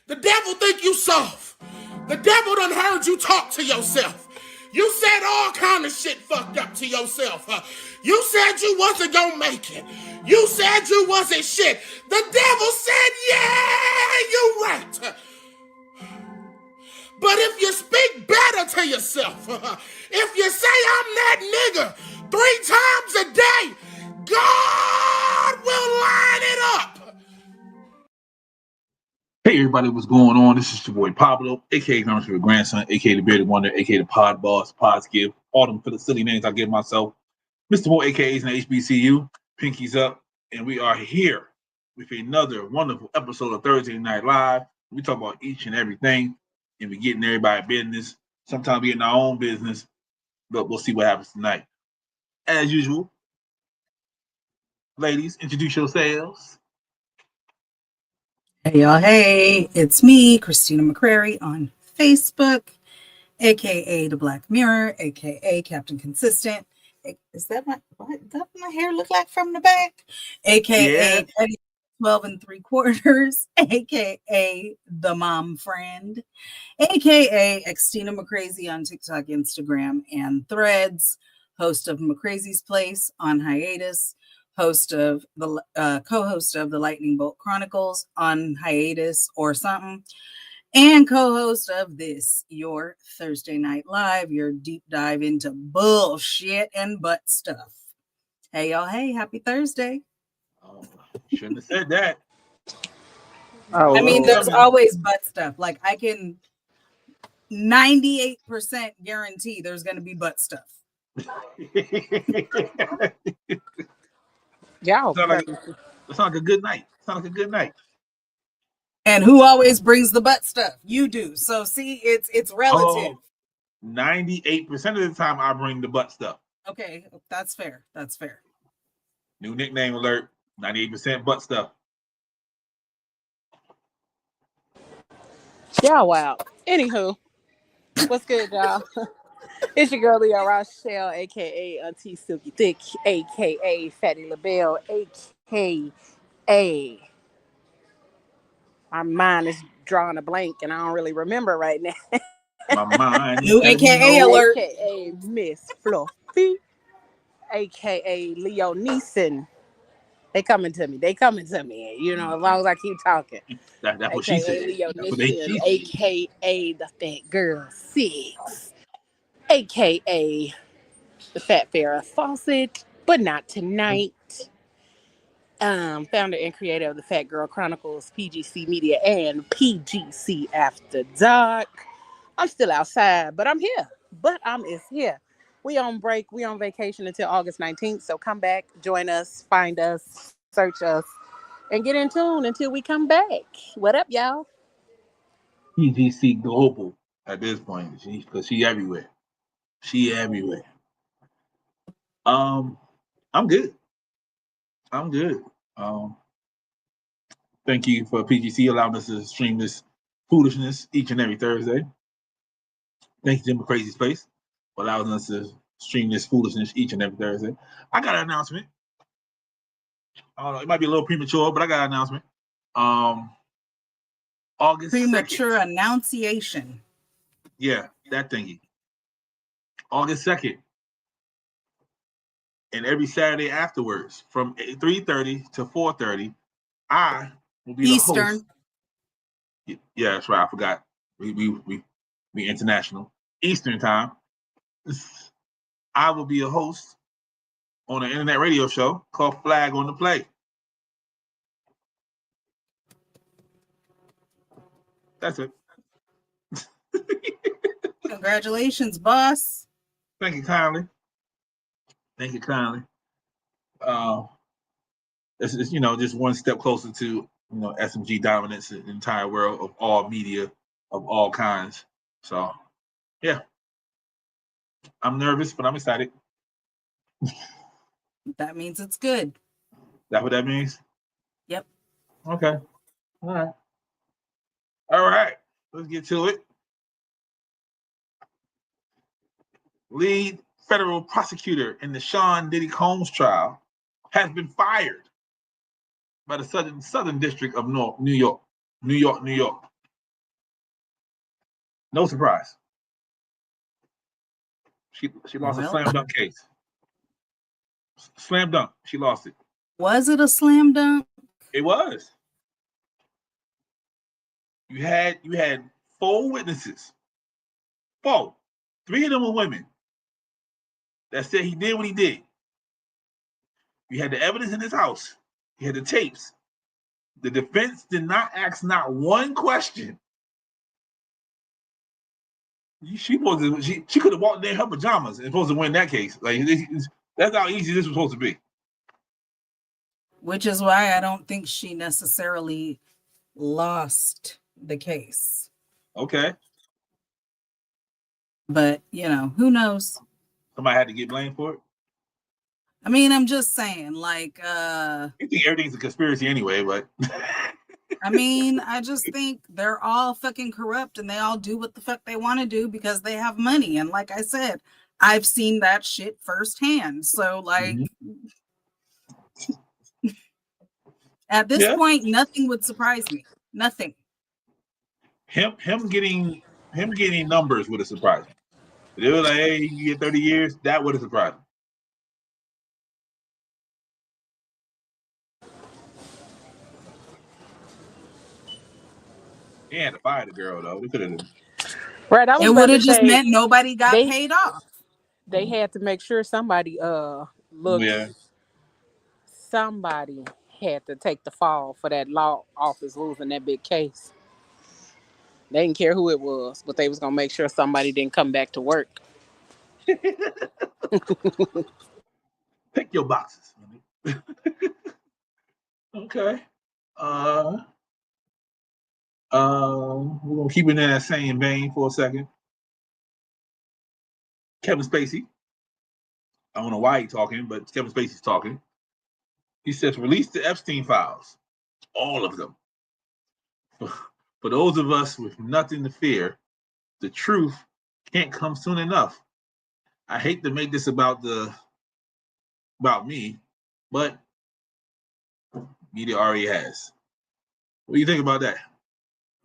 The devil think you soft. The devil done heard you talk to yourself. You said all kind of shit fucked up to yourself. You said you wasn't gonna make it. You said you wasn't shit. The devil said, yeah, you right. But if you speak better to yourself, if you say I'm that nigga 3 times a day, God will line it up. Hey everybody, what's going on? This is your boy Pablo, aka Grandma's favorite grandson, aka the bearded wonder, aka the pod boss, pods give, all them for the silly names I give myself. Mr. Mo, AKA's in HBCU, Pinkies up, and we are here with another wonderful episode of Thursday Night Live. We talk about each and everything, and we getting everybody business. Sometimes we get in our own business, but we'll see what happens tonight. As usual, ladies, introduce yourselves. Hey y'all, hey, it's me, Christina McCrary on Facebook, aka The Black Mirror, aka Captain Consistent. Is that what does my hair look like from the back? Aka Petty 12 3/4, aka The Mom Friend, aka Xtina McCrazy on TikTok, Instagram, and Threads, host of McCrazy's Place on hiatus, host of the co-host of the Lightning Bolt Chronicles on hiatus or something, and co-host of this, your Thursday Night Live, your deep dive into bullshit and butt stuff. Hey y'all, hey, happy Thursday. Oh, shouldn't have said that. Oh, I mean, there's always butt stuff. Like I can 98% guarantee there's going to be butt stuff. Yeah, it's like a good night. Sounds like a good night. And who always brings the butt stuff? You do. So see, it's relative. 98% of the time I bring the butt stuff. Okay, that's fair. That's fair. New nickname alert, 98% butt stuff. Yeah, wow. Anywho, what's good, y'all? It's your girl Leo Rochelle, aka Auntie Silky Thick, aka Fatty LaBelle, aka my mind is drawing a blank and I don't really remember right now. My mind. New aka alert. Aka Miss Fluffy, aka Leo Neeson. They coming to me. You know, as long as I keep talking. That's what she said. Leo Neeson, aka the Fat Girl 6. AKA the Fat Farrah Fawcett, but not tonight. Founder and creator of the Fat Girl Chronicles, PGC Media, and PGC After Dark. I'm still outside, but I'm here. Is here. We on break. We on vacation until August 19th. So come back, join us, find us, search us, and get in tune until we come back. What up, y'all? PGC Global at this point, because she everywhere. She everywhere. I'm good. Thank you for PGC allowing us to stream this foolishness each and every Thursday. Thank you, Jim Crazy Space, for allowing us to stream this foolishness each and every Thursday. I got an announcement. I don't know, it might be a little premature, but I got an announcement. August premature 2nd. Annunciation. Yeah, that thingy. August 2nd. And every Saturday afterwards, from 3:30 to 4:30, I will be Eastern. the host. Yeah, that's right. I forgot. We international. Eastern time. I will be a host on an internet radio show called Flag on the Play. That's it. Congratulations, boss. Thank you kindly. It's just one step closer to SMG dominance in the entire world of all media of all kinds. So yeah, I'm nervous, but I'm excited. That means it's good. That what that means? Yep. Okay. All right. Let's get to it. Lead federal prosecutor in the Sean Diddy Combs trial has been fired by the Southern District of New York. No surprise. She lost a Well, slam dunk case. Slam dunk. She lost it. was it a slam dunk? It was. You had 4 witnesses. 4. 3 of them were women that said he did what he did. You had the evidence in his house. You had the tapes. The defense did not ask not one question. She could have walked in her pajamas and supposed to win that case. Like that's how easy this was supposed to be. Which is why I don't think she necessarily lost the case. Okay. But, who knows? Somebody had to get blamed for it. I mean, I'm just saying, like, I think everything's a conspiracy anyway, but I mean, I just think they're all fucking corrupt and they all do what the fuck they want to do because they have money. And like I said, I've seen that shit firsthand. So, like, at this point, nothing would surprise me. Nothing. Him getting numbers would have surprised me. If they were like, hey, you get 30 years, that would have surprised me. They had to fire the girl though. They could have. Right. It would have just meant nobody got paid off. They had to make sure somebody looked. Yeah. Somebody had to take the fall for that law office losing that big case. They didn't care who it was, but they was gonna make sure somebody didn't come back to work. Pick your boxes. Okay. We're gonna keep it in that same vein for a second. Kevin Spacey. I don't know why he's talking, but Kevin Spacey's talking. He says, release the Epstein files. All of them. For those of us with nothing to fear, the truth can't come soon enough. I hate to make this about me, but media already has. What do you think about that?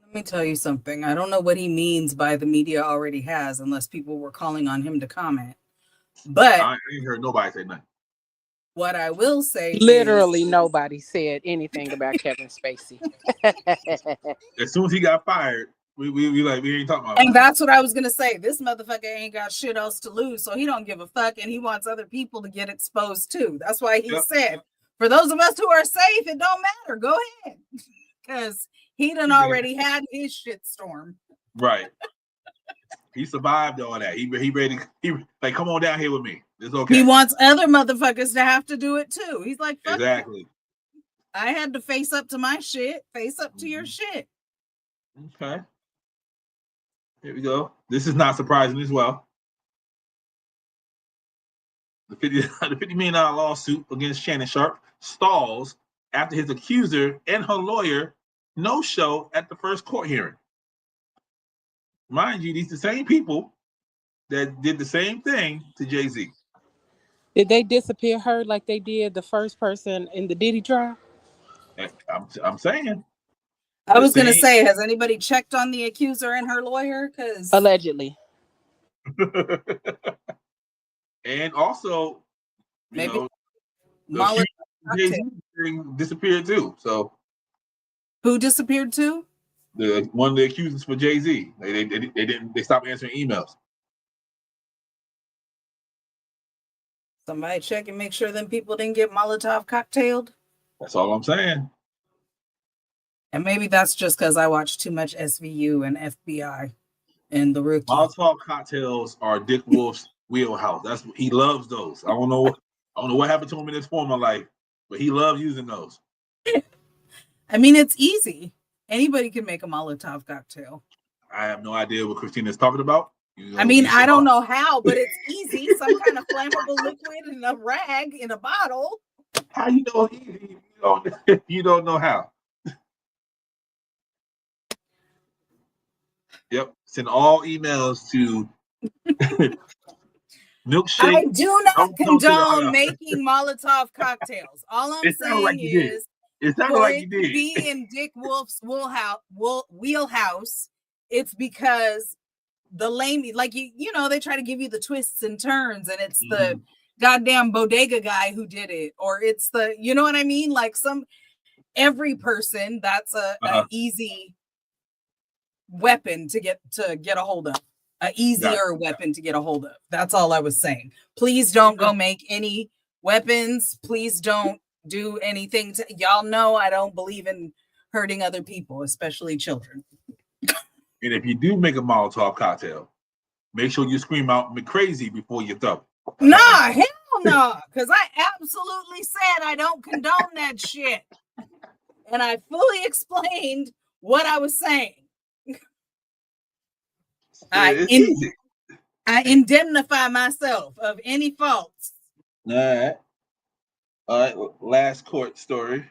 Let me tell you something. I don't know what he means by the media already has, unless people were calling on him to comment. But I ain't heard nobody say nothing. What I will say literally nobody said anything about Kevin Spacey. As soon as he got fired, we ain't talking about and that's what I was gonna say. This motherfucker ain't got shit else to lose, so he don't give a fuck, and he wants other people to get exposed too. That's why he said, for those of us who are safe, it don't matter. Go ahead. Because he done already had his shit storm. Right. He survived all that. He ready. He like, come on down here with me. It's okay. He wants other motherfuckers to have to do it too. He's like, fuck exactly. You. I had to face up to my shit. Face up to your shit. Okay. Here we go. This is not surprising as well. The $50 million lawsuit against Shannon Sharpe stalls after his accuser and her lawyer no-show at the first court hearing. Mind you, these are the same people that did the same thing to Jay-Z. Did they disappear her like they did the first person in the Diddy trial? I'm saying. I was going to say, has anybody checked on the accuser and her lawyer? Because allegedly. And also, maybe Jay-Z disappeared too. So who disappeared too? One of the accusers for Jay-Z. They stopped answering emails. Somebody check and make sure them people didn't get Molotov cocktailed. That's all I'm saying. And maybe that's just because I watched too much SVU and FBI and The Rookie. Molotov cocktails are Dick Wolf's wheelhouse. He loves those. I don't know what happened to him in his former life, but he loves using those. I mean, it's easy. Anybody can make a Molotov cocktail. I have no idea what Christina's talking about. I mean, I don't know how, but it's easy. Some kind of flammable liquid in a rag in a bottle. How you know easy? You don't know how. Yep. Send all emails to milkshake. I do not condone making Molotov cocktails. All I'm saying is it sounded like you did. Be in Dick Wolf's wheelhouse. It's because the lame, like you know, they try to give you the twists and turns, and it's the goddamn bodega guy who did it, or it's the, you know what I mean? Like every person, that's a easy weapon to get a hold of, a easier weapon to get a hold of. That's all I was saying. Please don't go make any weapons. Please don't do anything to, y'all know I don't believe in hurting other people, especially children. And if you do make a Molotov cocktail, make sure you scream out "crazy" before you throw. Nah, hell no, because I absolutely said I don't condone that shit. And I fully explained what I was saying. I indemnify myself of any faults. All right. Last court story.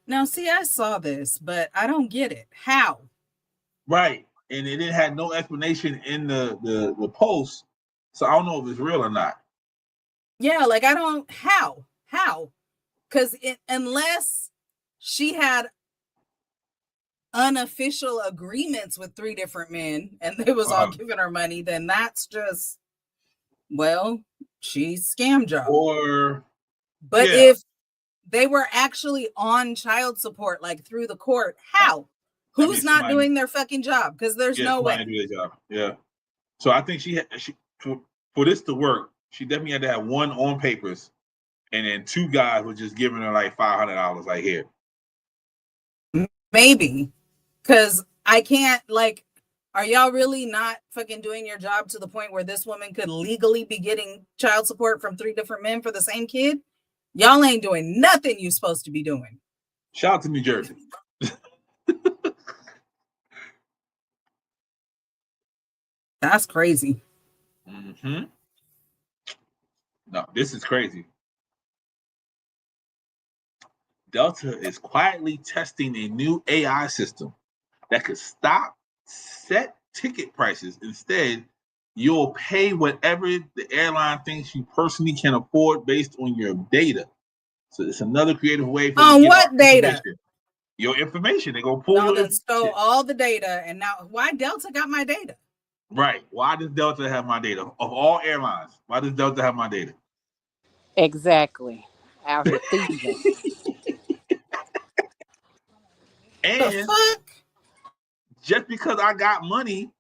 Now, see, I saw this, but I don't get it. How? Right. And it had no explanation in the post. So I don't know if it's real or not. Yeah, like I don't, how? Because unless she had unofficial agreements with 3 different men and they was all giving her money, then that's just, well, she's scam job. But if they were actually on child support, like through the court, how? Who's not doing their fucking job? Because there's no way. Do their job. Yeah. So I think she for this to work, she definitely had to have one on papers, and then 2 guys were just giving her like $500, like, here. Maybe, because I can't, like, are y'all really not fucking doing your job to the point where this woman could legally be getting child support from 3 different men for the same kid? Y'all ain't doing nothing you supposed to be doing. Shout out to New Jersey. That's crazy. No, this is crazy. Delta is quietly testing a new AI system that could set ticket prices. Instead, you'll pay whatever the airline thinks you personally can afford based on your data. So it's another creative way for you to get what data? Your information. They're gonna pull your information. Stole all the data, and now why Delta got my data? Right. Why does Delta have my data? Of all airlines, why does Delta have my data? Exactly. Out here thieving. And just because I got money,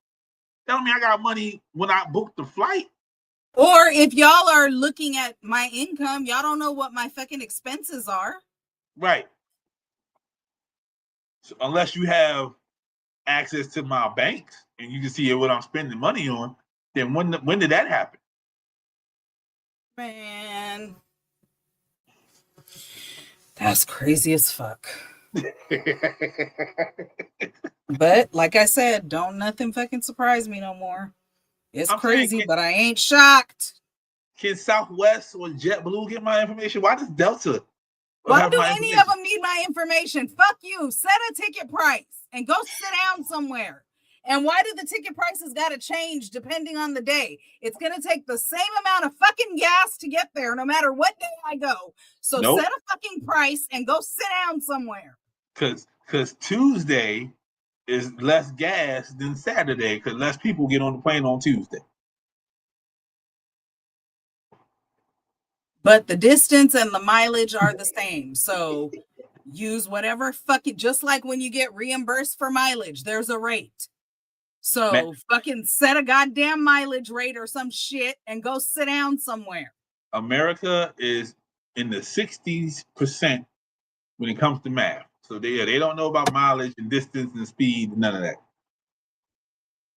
tell me I got money when I booked the flight. Or if y'all are looking at my income, y'all don't know what my fucking expenses are. Right. So unless you have access to my banks and you can see what I'm spending money on, then when did that happen? Man, that's crazy as fuck. But like I said, don't nothing fucking surprise me no more. It's crazy, but I ain't shocked. Can Southwest or JetBlue get my information? Why does Delta? Why do any of them need my information? Fuck you. Set a ticket price and go sit down somewhere. And why do the ticket prices got to change depending on the day? It's going to take the same amount of fucking gas to get there no matter what day I go. So set a fucking price and go sit down somewhere. Because Tuesday is less gas than Saturday because less people get on the plane on Tuesday. But the distance and the mileage are the same. So use whatever fucking, just like when you get reimbursed for mileage, there's a rate. So fucking set a goddamn mileage rate or some shit and go sit down somewhere. America is in the 60% when it comes to math. So they don't know about mileage and distance and speed, none of that.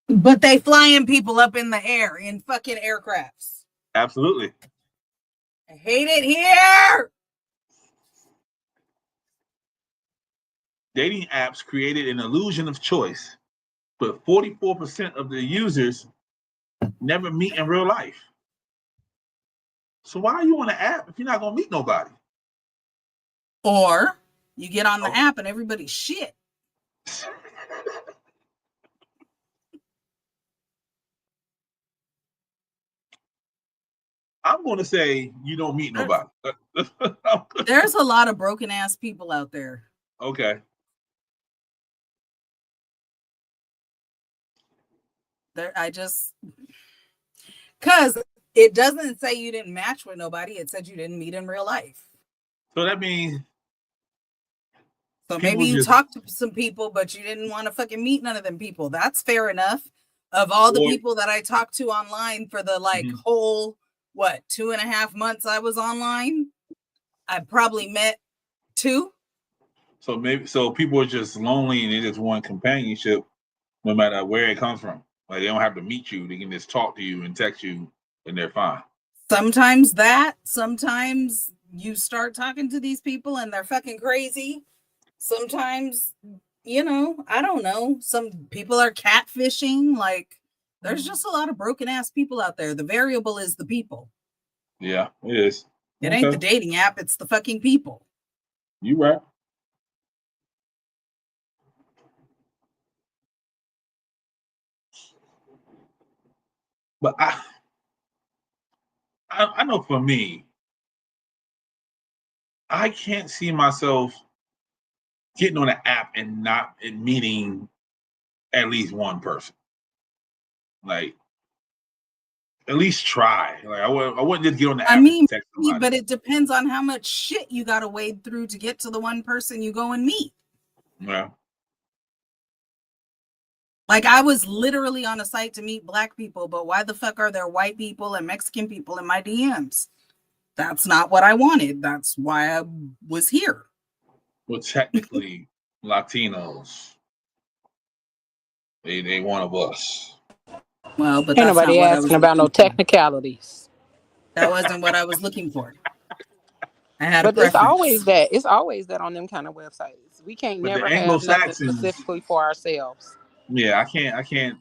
But they flying people up in the air in fucking aircrafts. Absolutely. I hate it here. Dating apps created an illusion of choice, but 44% of the users never meet in real life. So why are you on an app if you're not gonna meet nobody? Or you get on the app and everybody's shit. I'm going to say you don't meet nobody. There's a lot of broken ass people out there. Okay. Because it doesn't say you didn't match with nobody. It said you didn't meet in real life. So that means. So maybe you talked to some people, but you didn't want to fucking meet none of them people. That's fair enough. Of all the people that I talked to online for the whole 2.5 months I was online, I probably met 2. So people are just lonely and they just want companionship, no matter where it comes from. Like they don't have to meet you; they can just talk to you and text you, and they're fine. Sometimes you start talking to these people and they're fucking crazy. Sometimes, I don't know. Some people are catfishing. Like, there's just a lot of broken ass people out there. The variable is the people. Yeah, it is. It ain't the dating app. It's the fucking people. You right. But I know for me, I can't see myself getting on an app and not meeting at least one person. Like, at least try. Like, I wouldn't just get on the app and text somebody. But it depends on how much shit you got to wade through to get to the one person you go and meet. Yeah. Like, I was literally on a site to meet Black people, but why the fuck are there white people and Mexican people in my DMs? That's not what I wanted. That's why I was here. Well, technically, Latinos, they one of us. Well, but ain't nobody asking about no technicalities. That wasn't what I was looking for. I had but it's always that on them kind of websites. We can't never have nothing specifically for ourselves. Yeah, I can't.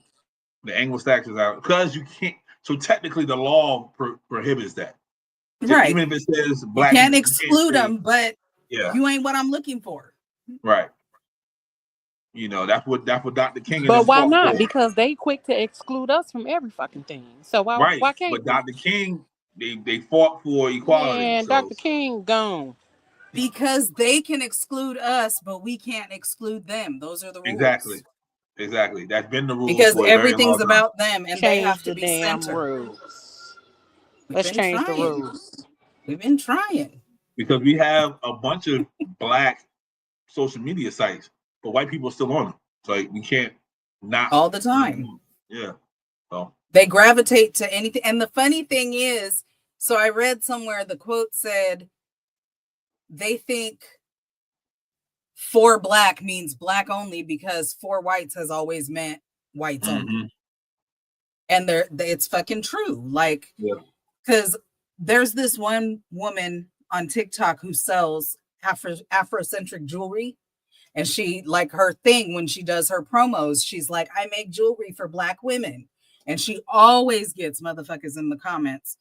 The Anglo-Saxons out because you can't. So technically, the law prohibits that. So right. Even if it says Black, you can't exclude them, but yeah, you ain't what I'm looking for. Right. That's what Dr. King. But why not? Because they quick to exclude us from every fucking thing. So why can't? But Dr. King, they fought for equality. And so. Dr. King gone. Because they can exclude us, but we can't exclude them. Those are the rules. Exactly. That's been the rule. Because everything's about them, and they have to be damn centered. Rules. Let's change the rules. We've been trying. Because we have a bunch of Black social media sites, but white people are still on them. So we can't not all the time. Yeah. So they gravitate to anything. And the funny thing is, so I read somewhere the quote said, they think for Black means Black only because for whites has always meant whites only. And it's fucking true. Like, because there's this one woman on TikTok who sells Afrocentric jewelry. And she, like, her thing when she does her promos, she's like, I make jewelry for Black women. And she always gets motherfuckers in the comments.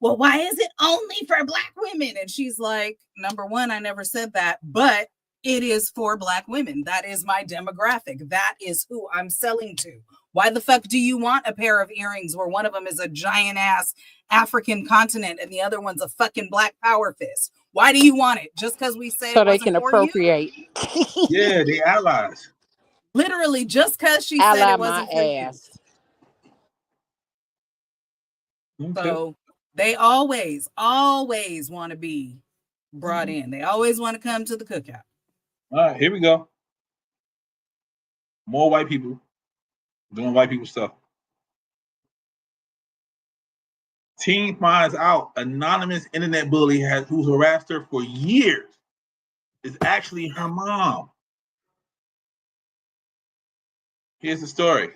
Well, why is it only for Black women? And she's like, number one, I never said that, but it is for Black women. That is my demographic. That is who I'm selling to. Why the fuck do you want a pair of earrings where one of them is a giant ass African continent and the other one's a fucking Black power fist? Why do you want it? Just because we say so they can appropriate. Yeah, they allies. Literally, just because she said it wasn't for ass. You. So they always want to be brought in. They always want to come to the cookout. All right, here we go. More white people doing white people stuff. Teen finds out anonymous internet bully who's harassed her for years is actually her mom. Here's the story.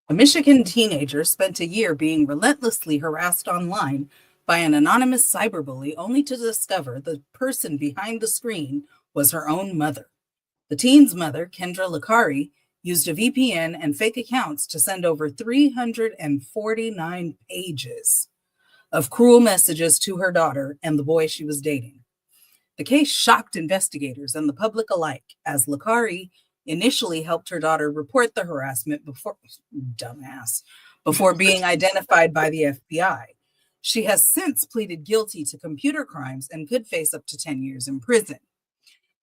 A Michigan teenager spent a year being relentlessly harassed online by an anonymous cyberbully only to discover the person behind the screen was her own mother. The teen's mother, Kendra Lakari, used a VPN and fake accounts to send over 349 pages of cruel messages to her daughter and the boy she was dating. The case shocked investigators and the public alike as Lakari initially helped her daughter report the harassment before being identified by the FBI. She has since pleaded guilty to computer crimes and could face up to 10 years in prison.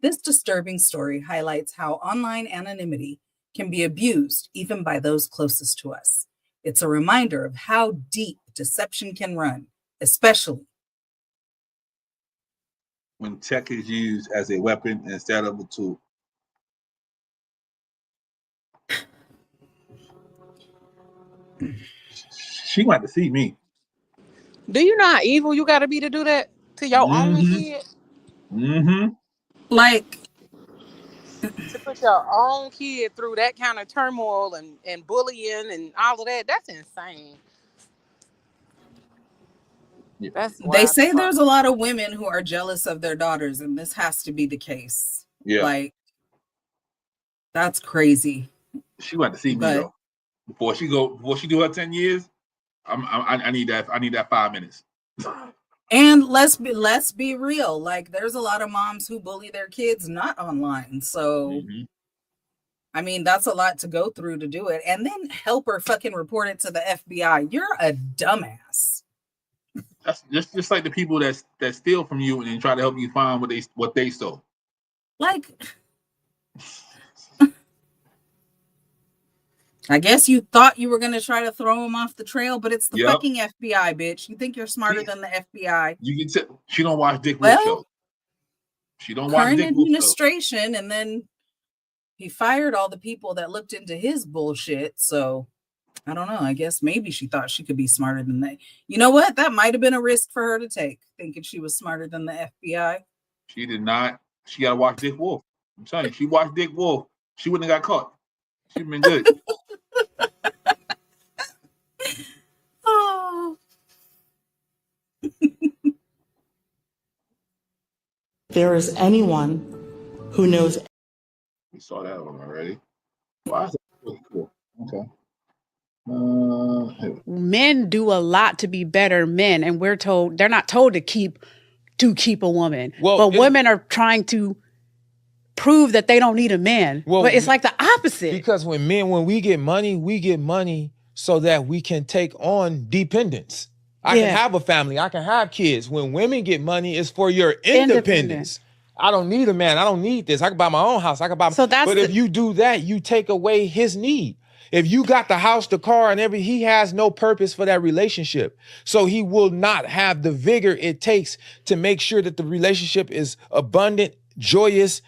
This disturbing story highlights how online anonymity can be abused even by those closest to us. It's a reminder of how deep deception can run, especially when tech is used as a weapon instead of a tool. She went to see me. Do you know how evil you got to be to do that to your own kid? like To put your own kid through that kind of turmoil and bullying and all of that, that's insane. Yeah. That's they wild say as fuck. there's a lot of women who are jealous of their daughters, and this has to be the case. Yeah. Like, that's crazy. She went to see me But- though. Before she do her 10 years, I need that 5 minutes. And let's be real. Like, there's a lot of moms who bully their kids not online. So I mean, that's a lot to go through to do it. And then help her fucking report it to the FBI. You're a dumbass. That's just like the people that steal from you and then try to help you find what they stole. Like, I guess you thought you were going to try to throw him off the trail, but it's the Yep. fucking FBI, bitch. You think you're smarter than the FBI. You can tell she don't watch Dick Wolf Well, show. She don't watch Current Dick Wolf show. administration, and then he fired all the people that looked into his bullshit. So I don't know. I guess maybe she thought she could be smarter than they. You know what? That might have been a risk for her to take, thinking she was smarter than the FBI. She did not. She got to watch Dick Wolf. I'm telling you, she watched Dick Wolf. She wouldn't have got caught. She'd been good. Oh. There is anyone who knows. We saw that one already. Why is that really cool? Okay. Men do a lot to be better men, and they're not told to keep a woman. Well, but women are trying to prove that they don't need a man. Well, but it's like the opposite. Because when we get money so that we can take on dependence. I can have a family. I can have kids. When women get money, it's for your independence. I don't need a man. I don't need this. I can buy my own house. I can buy. But if you do that, you take away his need. If you got the house, the car, and he has no purpose for that relationship. So he will not have the vigor it takes to make sure that the relationship is abundant, joyous,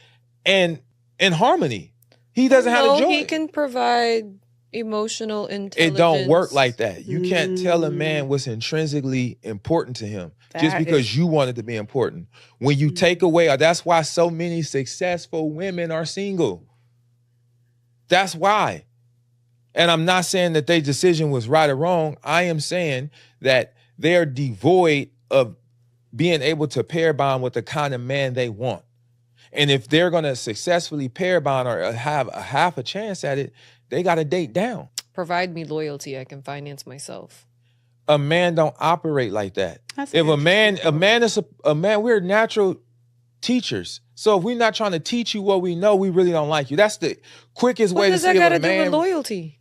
and in harmony. He doesn't have the joy. He can provide emotional intelligence. It don't work like that. You can't tell a man what's intrinsically important to him just because you want it to be important. When you take away, that's why so many successful women are single. That's why. And I'm not saying that their decision was right or wrong. I am saying that they're devoid of being able to pair bond with the kind of man they want. And if they're going to successfully pair bond or have a half a chance at it, they got to date down. Provide me loyalty. I can finance myself. A man don't operate like that. If a man, we're natural teachers. So if we're not trying to teach you what we know, we really don't like you. That's the quickest way to see if a man. What does that got to do with loyalty?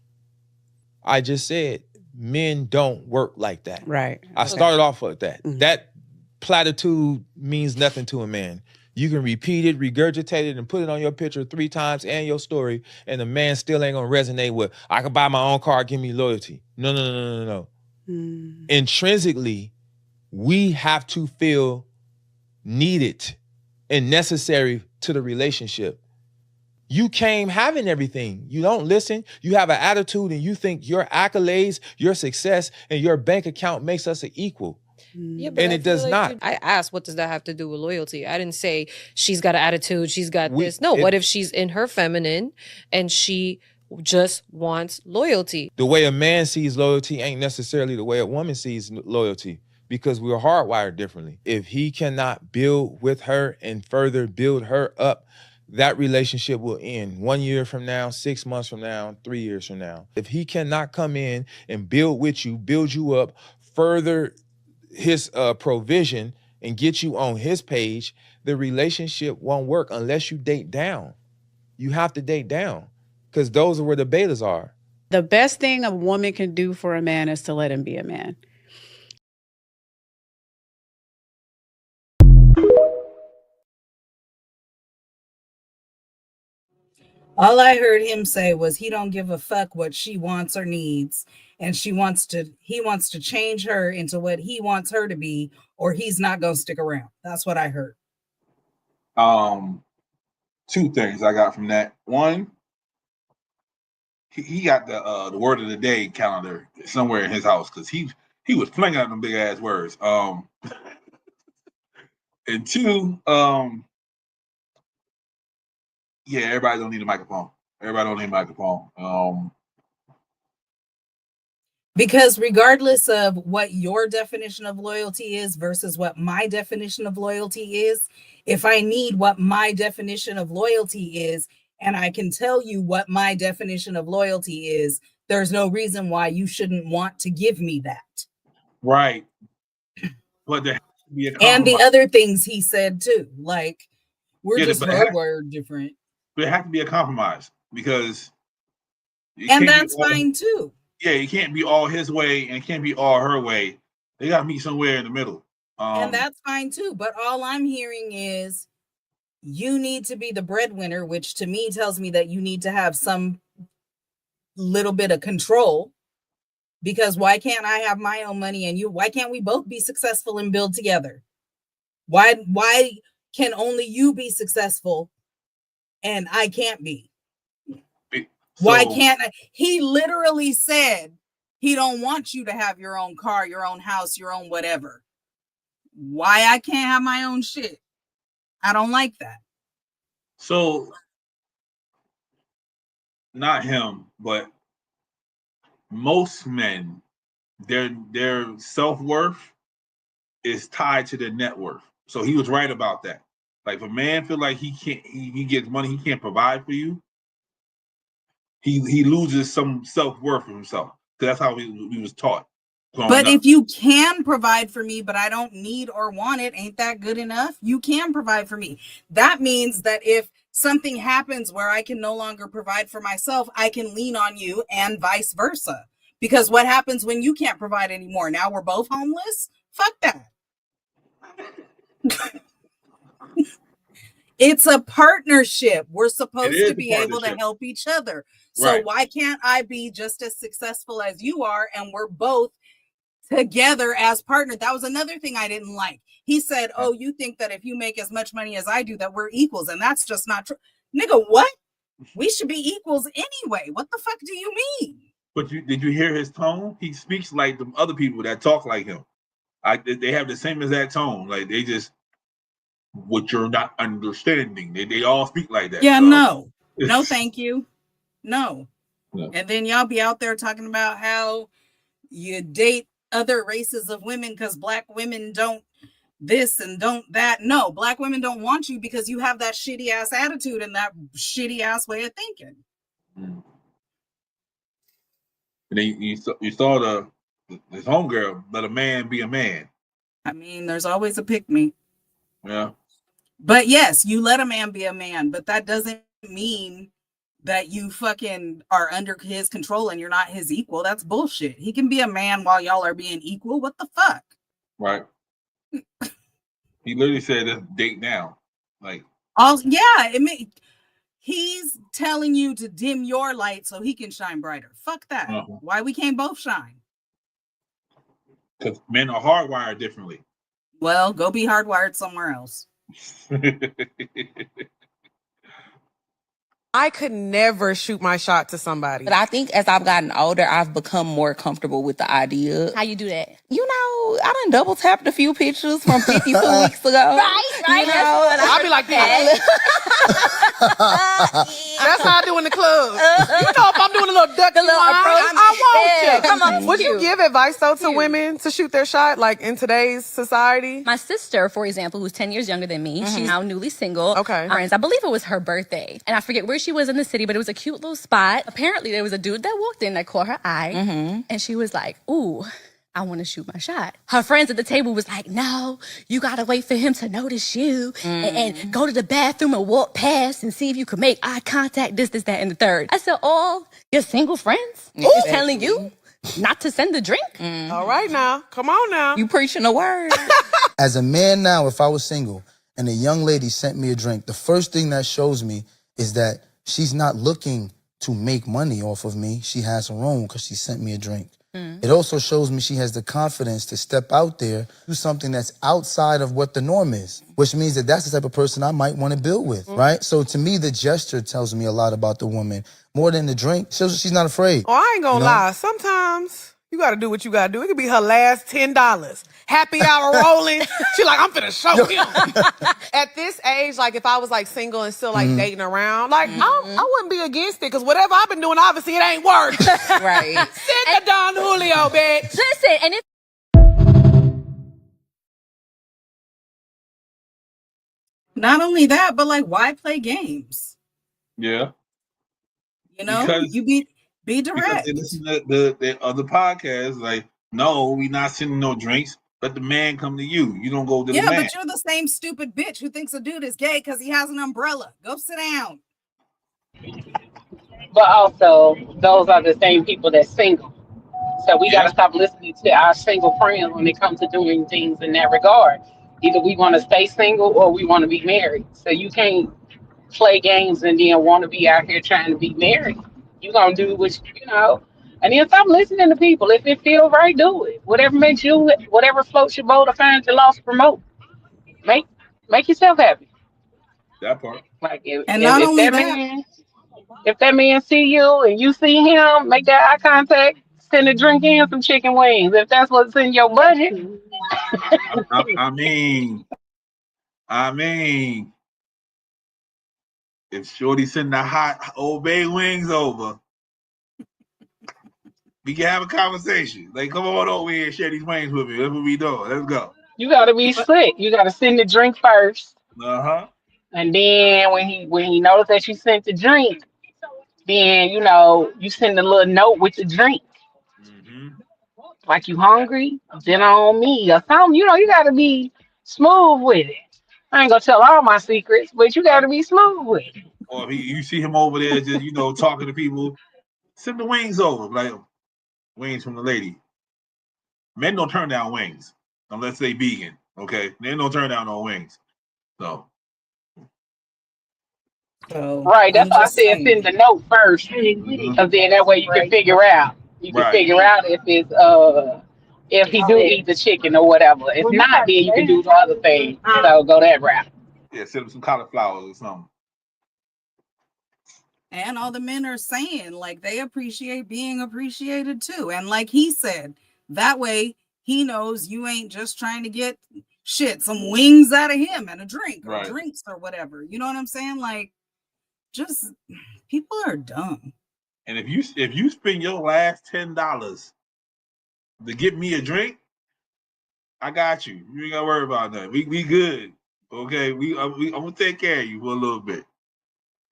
I just said men don't work like that. Right. I started off with that. That platitude means nothing to a man. You can repeat it, regurgitate it, and put it on your picture 3 times and your story, and the man still ain't gonna resonate with, I can buy my own car, give me loyalty. No. Intrinsically, we have to feel needed and necessary to the relationship. You came having everything. You don't listen. You have an attitude and you think your accolades, your success, and your bank account makes us an equal. Yeah, and it does not. I asked, what does that have to do with loyalty? I didn't say she's got an attitude, she's got this. No, what if she's in her feminine and she just wants loyalty? The way a man sees loyalty ain't necessarily the way a woman sees loyalty, because we're hardwired differently. If he cannot build with her and further build her up, that relationship will end 1 year from now, 6 months from now, 3 years from now. If he cannot come in and build with you, build you up, further his provision and get you on his page, the relationship won't work unless you date down. You have to date down because those are where the betas are. The best thing a woman can do for a man is to let him be a man. All I heard him say was he don't give a fuck what she wants or needs, and he wants to change her into what he wants her to be, or he's not gonna stick around. That's what I heard. Two things I got from that. One, he got the word of the day calendar somewhere in his house because he was flinging out them big ass words. And two, yeah, everybody don't need a microphone. Everybody don't need a microphone. Because regardless of what your definition of loyalty is versus what my definition of loyalty is, if I need what my definition of loyalty is, and I can tell you what my definition of loyalty is, there's no reason why you shouldn't want to give me that. Right. But there has to be a And compromise. the other things he said too, like we're Yeah, just but it has- word different. But it has to be a compromise because it And can't be that's all- fine too. Yeah, it can't be all his way and it can't be all her way. They got to meet somewhere in the middle. And that's fine too. But all I'm hearing is you need to be the breadwinner, which to me tells me that you need to have some little bit of control. Because why can't I have my own money and why can't we both be successful and build together? Why can only you be successful and I can't be? Why can't I? He literally said he don't want you to have your own car, your own house, your own whatever. Why I can't have my own shit? I don't like that. So, not him, but most men, their self-worth is tied to their net worth. So he was right about that. Like if a man feel like he gets money, he can't provide for you, he loses some self-worth for himself. Because that's how he was taught. But if you can provide for me, but I don't need or want it, ain't that good enough? You can provide for me. That means that if something happens where I can no longer provide for myself, I can lean on you and vice versa. Because what happens when you can't provide anymore? Now we're both homeless? Fuck that. It's a partnership. We're supposed to be able to help each other. So Right. Why can't I be just as successful as you are and we're both together as partners? That was another thing I didn't like. He said, oh, you think that if you make as much money as I do that we're equals, and that's just not true. Nigga, what? We should be equals anyway. What the fuck do you mean? But did you hear his tone? He speaks like the other people that talk like him. They have the same exact tone. Like they just what you're not understanding. They all speak like that. Yeah, so. No, thank you. No. No. And then y'all be out there talking about how you date other races of women because Black women don't this and don't that. No, Black women don't want you because you have that shitty ass attitude and that shitty ass way of thinking. Mm. And then you saw this homegirl, let a man be a man. I mean, there's always a pick me. Yeah. But yes, you let a man be a man, but that doesn't mean that you fucking are under his control and you're not his equal. That's bullshit. He can be a man while y'all are being equal. What the fuck? Right. He literally said, "Let's date now." Like, he's telling you to dim your light so he can shine brighter. Fuck that. Why we can't both shine? Because men are hardwired differently. Well, go be hardwired somewhere else. I could never shoot my shot to somebody. But I think as I've gotten older, I've become more comfortable with the idea. How you do that? You know, I done double tapped a few pictures from 52 weeks ago. Right. You know, I'll be like that. That's how I do in the club. You know, if I'm doing a little duck and I want you. Come on. Would you give advice though to women to shoot their shot, like in today's society? My sister, for example, who's 10 years younger than me, she's now newly single. Okay. Friends, I believe it was her birthday. And I forget where she was in the city, but it was a cute little spot. Apparently, there was a dude that walked in that caught her eye. And she was like, ooh, I want to shoot my shot. Her friends at the table was like, no, you got to wait for him to notice you and go to the bathroom and walk past and see if you could make eye contact, this, that, and the third. I said, all your single friends is telling you not to send the drink? All right now. Come on now. You preaching the word. As a man now, if I was single and a young lady sent me a drink, the first thing that shows me is that she's not looking to make money off of me. She has her own because she sent me a drink. It also shows me she has the confidence to step out there, do something that's outside of what the norm is, which means that that's the type of person I might want to build with, right? So to me, the gesture tells me a lot about the woman. More than the drink, shows she's not afraid. Oh, I ain't gonna lie. Sometimes you gotta do what you gotta do. It could be her last $10. Happy hour rolling. She like, I'm finna show him. At this age, like if I was like single and still like dating around, like I wouldn't be against it because whatever I've been doing, obviously it ain't worked. Right. Send the Don Julio, bitch. Listen, and it's Not only that, but like, why play games? Yeah. You know, Because- you be Because direct. they listen to the other podcasts, like, no, we not sending no drinks. Let the man come to you. You don't go to Yeah, the man. but you're the same stupid bitch who thinks a dude is gay because he has an umbrella. Go sit down. But also, those are the same people that's single. So we got to stop listening to our single friends when it comes to doing things in that regard. Either we want to stay single or we want to be married. So you can't play games and then want to be out here trying to be married. You're going to do what you know. And then stop listening to people. If it feels right, do it. Whatever makes you, whatever floats your boat or finds your lost promote. Make yourself happy. That part. And not only that, If that man see you and you see him, make that eye contact, send a drink and some chicken wings. If that's what's in your budget. I mean, if Shorty send the hot Old Bay wings over, we can have a conversation. Like, come on over here and share these wings with me. That's what we doing. Let's go. You gotta be slick. You gotta send the drink first. Uh-huh. And then when he knows that you sent the drink, then you send a little note with the drink. Like you hungry, dinner on me or something. You gotta be smooth with it. I ain't gonna tell all my secrets, but you gotta be smooth with it. Or if you see him over there just, talking to people, send the wings over. Like, wings from the lady. Men don't turn down wings unless they vegan, okay? Men don't turn down no wings. So. Right, that's why I said send the note first. Because then that way you can figure out. You can figure out if it's if he do eat the chicken or whatever. If not, then you can do the other thing. So go that route. Yeah, send him some cauliflower or something. and all the men are saying, like, they appreciate being appreciated too. And like he said, that way he knows you ain't just trying to get some wings out of him and a drink or drinks or whatever. You know what I'm saying? Like, just people are dumb. And if you spend your last $10 to get me a drink, I got you. You ain't gotta worry about that. We good. Okay, I'm gonna take care of you for a little bit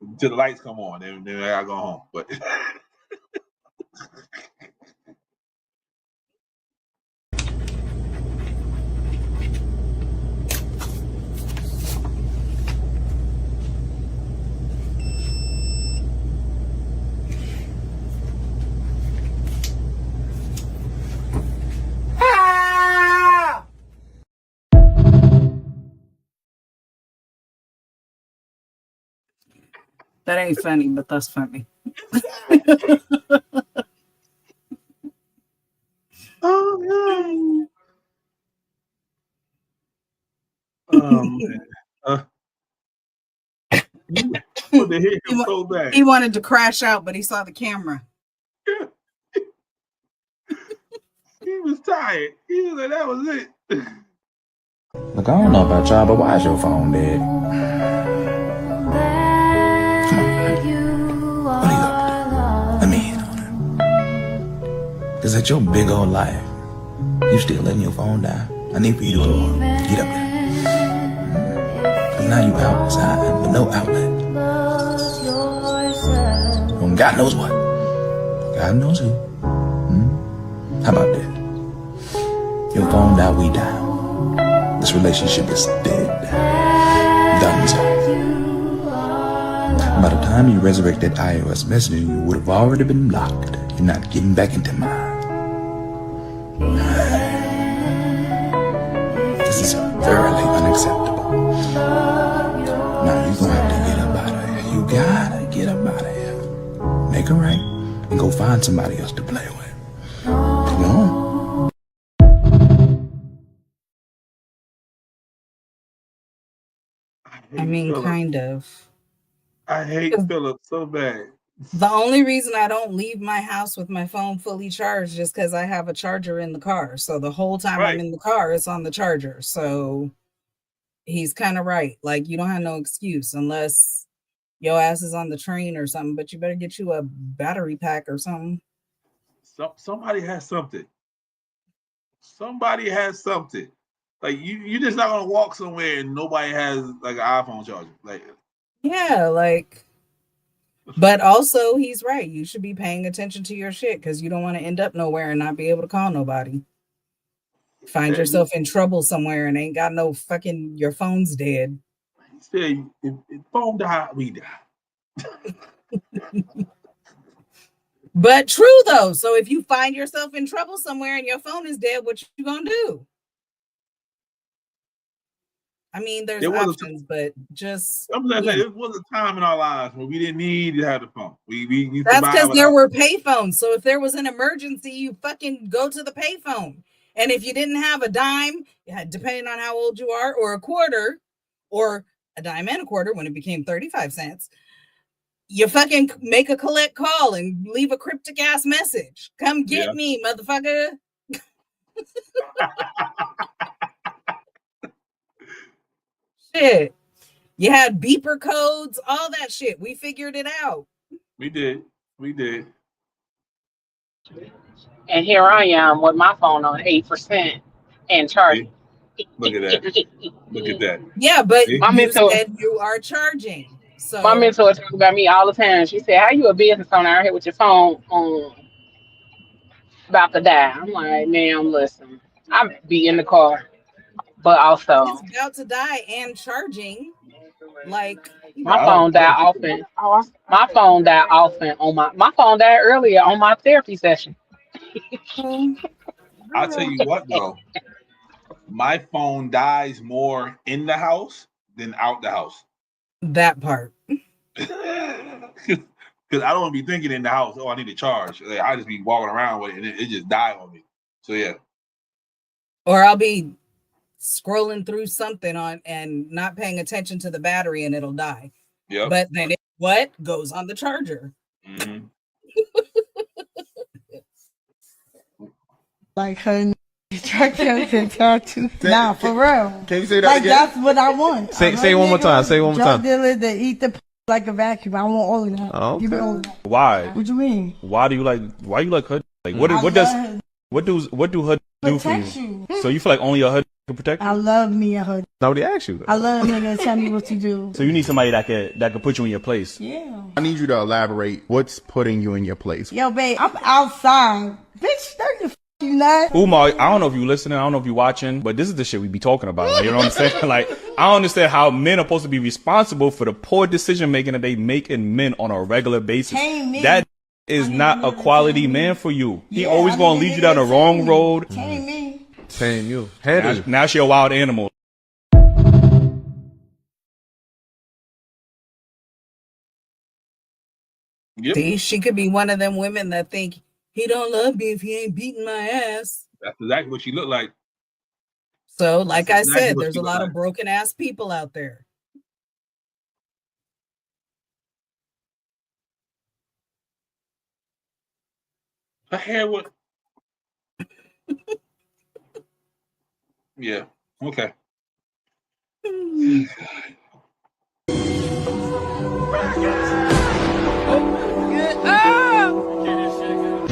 until the lights come on. Then I gotta go home. But That ain't funny, but that's funny. oh no. Man. They hit him so bad. He wanted to crash out, but he saw the camera. He was tired. He was like, that was it. Look, I don't know about y'all, but why is your phone dead? What are you up to? Let me in on it. Cause at your big old life, you still letting your phone die. I need for you to go get up there. Cause now you outside with no outlet. On God knows what. God knows who. How about that? Your phone die, we die. This relationship is dead. Donezo. By the time you resurrect that iOS messenger, you would have already been blocked. You're not getting back into mine. This is thoroughly unacceptable. Now you're gonna have to get up out of here. You gotta get up out make it right and go find somebody else to play with. Come on. I mean, Phillip. kind of. I hate Phillip so bad. The only reason I don't leave my house with my phone fully charged is because I have a charger in the car. So the whole time I'm in the car, it's on the charger. So he's kind of right. Like, you don't have no excuse unless your ass is on the train or something, but you better get you a battery pack or something. Somebody has something. Somebody has something. Like, you're just not gonna walk somewhere and nobody has like an iPhone charger. Like, yeah, like, but also he's right. You should be paying attention to your shit because you don't want to end up nowhere and not be able to call nobody. Find yourself in trouble somewhere and ain't got no fucking, your phone's dead. He said, if phone die, we die. But true though. So if you find yourself in trouble somewhere and your phone is dead, what you gonna do? I mean, there's options, but just I'm saying there was a time in our lives when we didn't need to have the phone. We that's because there were payphones. So if there was an emergency, you fucking go to the payphone. And if you didn't have a dime, depending on how old you are, or a quarter, or a dime and a quarter when it became 35 cents, you fucking make a collect call and leave a cryptic ass message. Come get me, motherfucker. Shit. You had beeper codes, all that shit. We figured it out. We did. And here I am with my phone on 8% and charging. Look at that. Look at that. Yeah, but My mentor said you are charging. So my mentor talks about me all the time. She said, "How you a business owner out here with your phone on about to die?" I'm like, "Ma'am, listen, I be in the car, but also it's about to die and charging. Like my phone died often. My phone died often on my phone died earlier on my therapy session." I'll tell you what though, my phone dies more in the house than out the house. That part. Because I don't want to be thinking in the house, oh, I need to charge. Like, I just be walking around with it and it just died on me. So yeah. Or I'll be scrolling through something on and not paying attention to the battery and it'll die. Yeah. But then what goes on the charger? Mm-hmm. Like her nah, for real. Can you say that like again? That's what I want. Say one more time. Say one more time. Drug dealer that eat the like a vacuum. I want all of that. Oh, Give me all of that. Why? What you mean? Why you like her? Like what do her do for you? So you feel like only a her can protect you? I love me a her. Nobody asked you. I love a nigga to tell me what to do. So you need somebody that could put you in your place. Yeah. I need you to elaborate. What's putting you in your place? Yo, babe, I'm outside. Bitch, you not. Umar, I don't know if you listening, I don't know if you watching, but this is the shit we be talking about. Like, you know what I'm saying? Like, I don't understand how men are supposed to be responsible for the poor decision making that they make in men on a regular basis. That is not a quality man for you. He always gonna lead you down the wrong road. Tame me. Tame you. Now she a wild animal. Yep. See, she could be one of them women that think he don't love me if he ain't beating my ass. That's exactly what she looked like. So, like I exactly said, what there's she a lot looked of broken ass people out there. Her hair would. Yeah. Okay.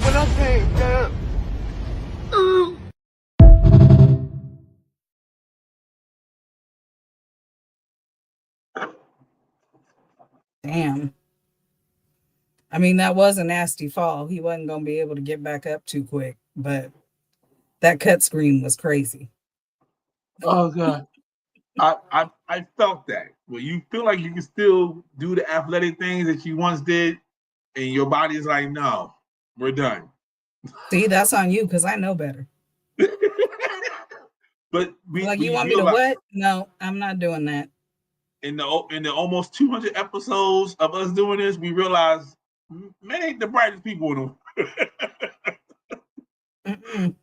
When I came down. Damn. I mean, that was a nasty fall. He wasn't going to be able to get back up too quick, but that cut screen was crazy. Oh God. I felt that. Well, you feel like you can still do the athletic things that you once did, and your body is like, no, we're done. See, that's on you because I know better. But you want me to what? No, I'm not doing that. In the almost 200 episodes of us doing this, we realized Men ain't the brightest people in Mm-mm.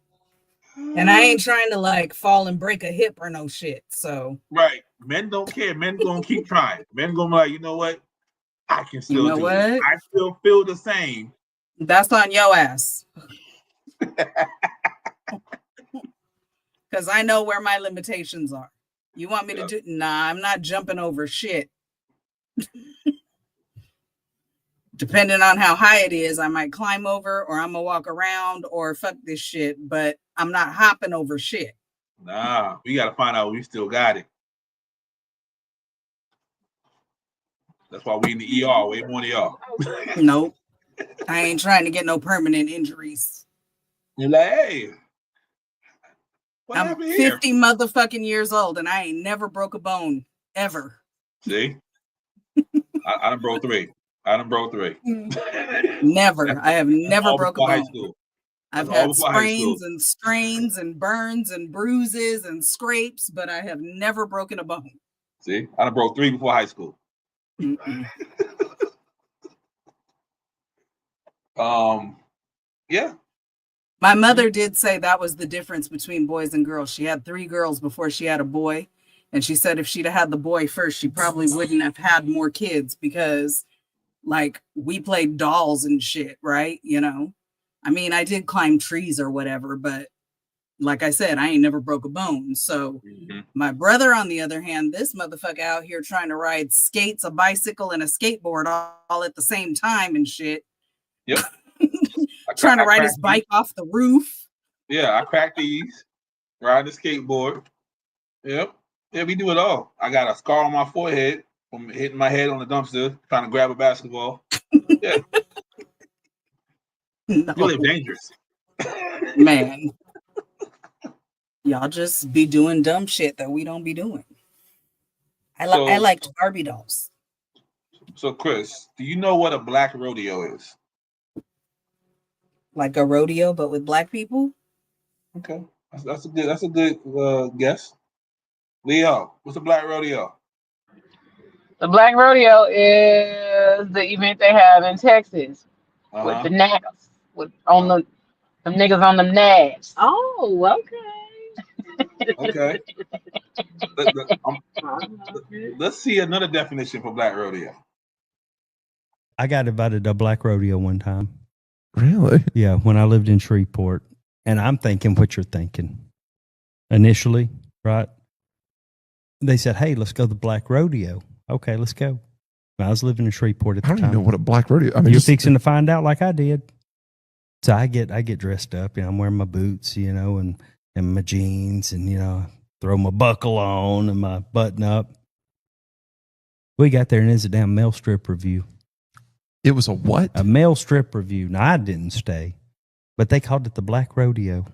And I ain't trying to like fall and break a hip or no shit. So right. Men don't care. Men gonna keep trying. Men gonna be like, you know what? I can still do it. I still feel the same. That's on your ass. Because I know where my limitations are. You want me to do? Nah, I'm not jumping over shit. Depending on how high it is, I might climb over or I'm gonna walk around or fuck this shit, but I'm not hopping over shit. Nah, we gotta find out we still got it. That's why we in the ER way more than y'all. Nope. I ain't trying to get no permanent injuries. You're like, hey, I'm 50 motherfucking years old and I ain't never broke a bone ever. See? I done broke 3. Never. I have never broke a bone. I've That's had all before high sprains school. and strains and burns and bruises and scrapes, but I have never broken a bone. See? I done broke 3 before high school. Yeah. My mother did say that was the difference between boys and girls. She had 3 girls before she had a boy. And she said if she'd have had the boy first, she probably wouldn't have had more kids because, like, we played dolls and shit, right? You know? I mean, I did climb trees or whatever, but like I said, I ain't never broke a bone. So my brother, on the other hand, this motherfucker out here trying to ride skates, a bicycle, and a skateboard all at the same time and shit. Yep. Trying to ride his bike off the roof. Yeah, I cracked these, ride the skateboard. Yep. Yeah, we do it all. I got a scar on my forehead from hitting my head on the dumpster, trying to grab a basketball. Yeah. No. You live dangerous. Man. Y'all just be doing dumb shit that we don't be doing. I liked Barbie dolls. So, Chris, do you know what a black rodeo is? Like a rodeo, but with black people? Okay. That's a good guess. Leo, what's a black rodeo? The Black Rodeo is the event they have in Texas with the niggas, with on the niggas on them nags. Oh, okay. Okay. Let's see another definition for black rodeo. I got invited to a black rodeo one time. Really? Yeah, when I lived in Shreveport. And I'm thinking what you're thinking. Initially, right? They said, hey, let's go to the black rodeo. Okay, let's go. I was living in Shreveport at the time. I don't even know what a black rodeo. I mean, you're fixing to find out like I did. So I get dressed up. You know, I'm wearing my boots, you know, and my jeans, and you know, throw my buckle on and my button up. We got there and it's a damn male strip review. It was a what? A male strip review. Now I didn't stay, but they called it the Black Rodeo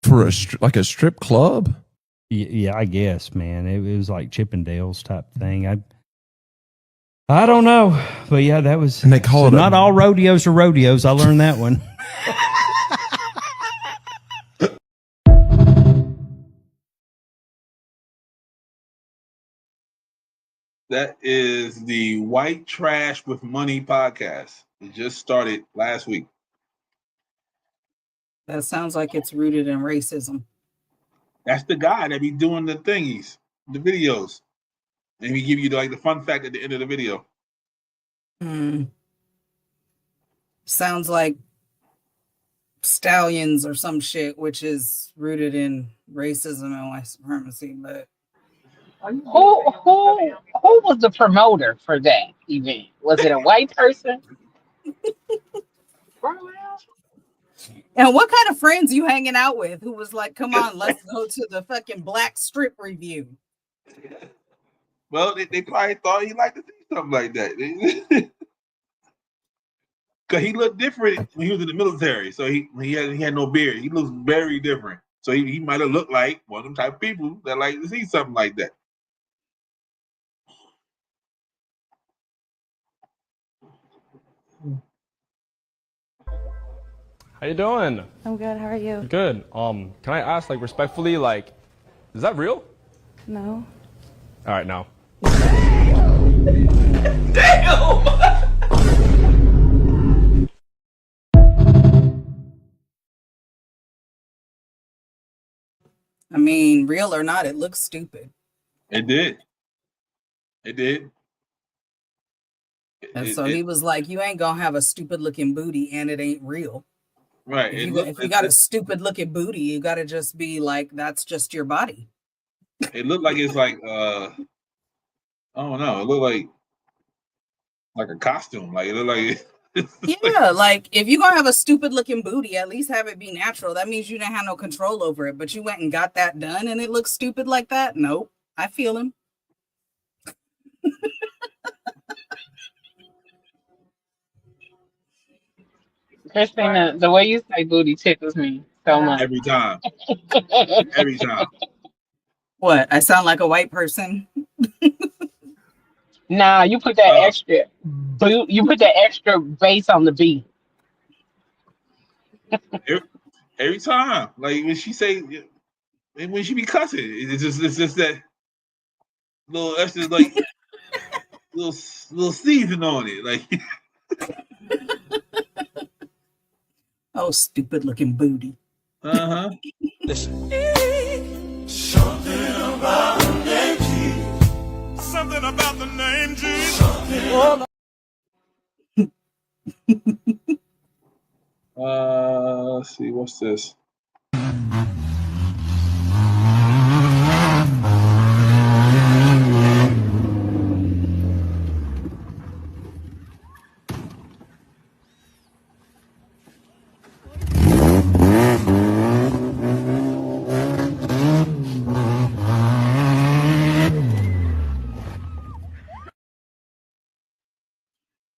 for like a strip club. Yeah, I guess, man. It was like Chippendales type thing. I don't know, but yeah, that was. And they call it not all rodeos are rodeos. I learned that one. That is the White Trash with Money podcast. It just started last week. That sounds like it's rooted in racism. That's the guy that be doing the thingies, the videos. And he give you like the fun fact at the end of the video. Sounds like Stallions or some shit, which is rooted in racism and white supremacy. But who was the promoter for that event? Was it a white person? And what kind of friends you hanging out with who was like, come on, let's go to the fucking black strip review? Well, they probably thought he liked to see something like that. Because he looked different when he was in the military. So he had no beard. He looks very different. So he might have looked like one of them type of people that like to see something like that. How you doing? I'm good. How are you? Good. Can I ask, like, respectfully, like, is that real? No. All right, now. Damn! I mean, real or not, it looks stupid. It did. It did. And so he was like, "You ain't gonna have a stupid looking booty, and it ain't real. Right. If you got a stupid looking booty, you got to just be like, that's just your body." It looked like it's like I don't know. It looked like a costume. Like it looked like. Yeah, like if you're gonna have a stupid looking booty, at least have it be natural. That means you didn't have no control over it, but you went and got that done and it looks stupid like that. Nope. I feel him. Christina, the way you say booty tickles me so much. Every time. Every time. What? I sound like a white person? Nah, you put that extra boot. You put that extra bass on the B. Every time, like when she say, when she be cussing, it's just that little extra like little season on it, like. Oh, stupid looking booty. Listen. Something about the name Jesus. Something about the name Jesus. Let's see, what's this?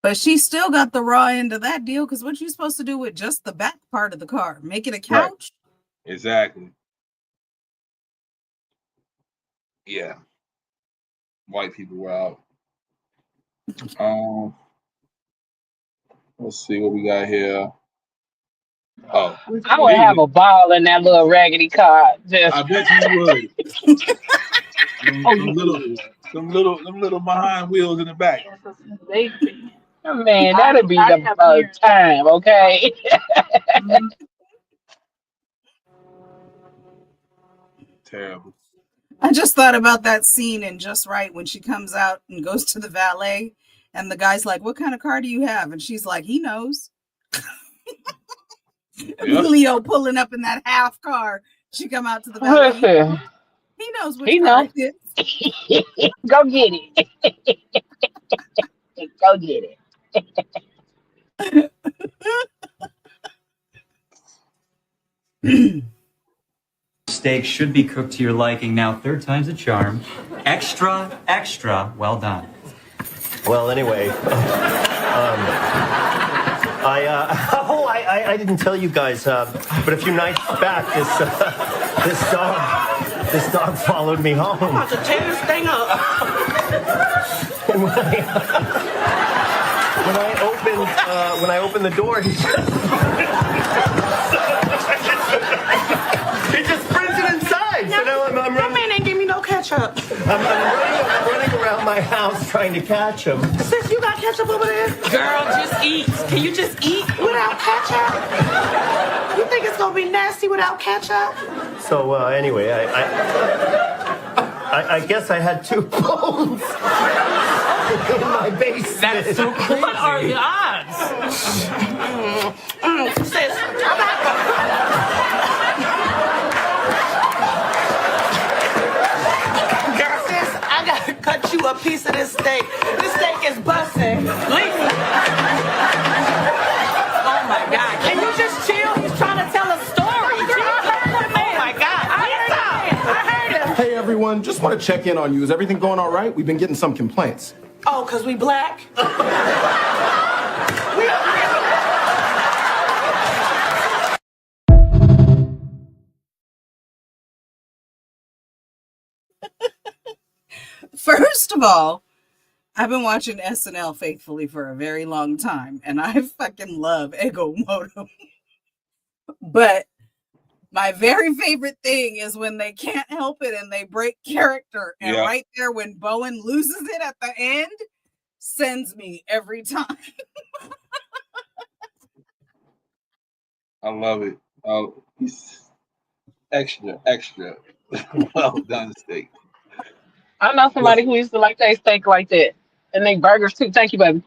But she still got the raw end of that deal, because what you supposed to do with just the back part of the car? Make it a couch? Right. Exactly. Yeah. White people were out. Let's see what we got here. Oh, I would have a ball in that little raggedy car. Just I bet you would. them little behind wheels in the back. Man, that'd be the time, okay? Terrible. I just thought about that scene in Just Right when she comes out and goes to the valet, and the guy's like, "What kind of car do you have?" And she's like, "He knows." Leo pulling up in that half car. She come out to the valet. Listen, he knows what he car knows. it is. Go get it. Go get it. Steak should be cooked to your liking. Now, third time's a charm. Extra, extra, well done. Well, anyway, I didn't tell you guys, but a few nights back, this dog followed me home. I'm about to tear this thing up. And when I opened the door, he just sprinted inside. So now I'm That man ain't give me no ketchup. I'm running around my house trying to catch him. Sis, you got ketchup over there? Girl, just eat. Can you just eat? Without ketchup? You think it's gonna be nasty without ketchup? So anyway, I guess I had 2 bones in my basement. That's so crazy. What are the odds? Sis, I'm not. Girl, sis, I gotta cut you a piece of this steak. This steak is busting. Leave me. Oh my God. Can you just chill? He's trying to tell a story. Oh my God. I heard him. Hey everyone, just want to check in on you. Is everything going all right? We've been getting some complaints. Oh, because we black? First of all, I've been watching SNL faithfully for a very long time, and I fucking love Ego Moto. But my very favorite thing is when they can't help it and they break character. And right there, when Bowen loses it at the end, sends me every time. I love it. Oh, he's extra. Well done steak. I know somebody who used to like their steak like that, and they burgers too. Thank you, baby.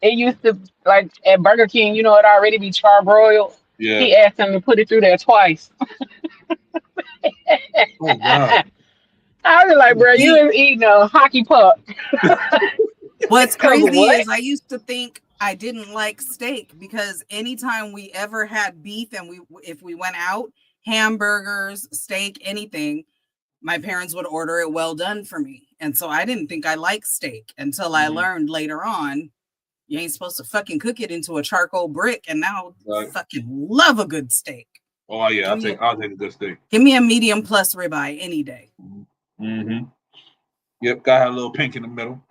It used to like at Burger King, you know, it already be charbroiled. Yeah. He asked them to put it through there twice. Oh God. I was like, bro, you ain't eating a hockey puck. What's crazy What? is I used to think I didn't like steak because anytime we ever had beef and if we went out, hamburgers, steak, anything, my parents would order it well done for me. And so I didn't think I liked steak until I learned later on you ain't supposed to fucking cook it into a charcoal brick. And now I fucking love a good steak. Oh yeah, I'll take a good steak. Give me a medium plus ribeye any day. Mm-hmm. Yep, gotta have a little pink in the middle.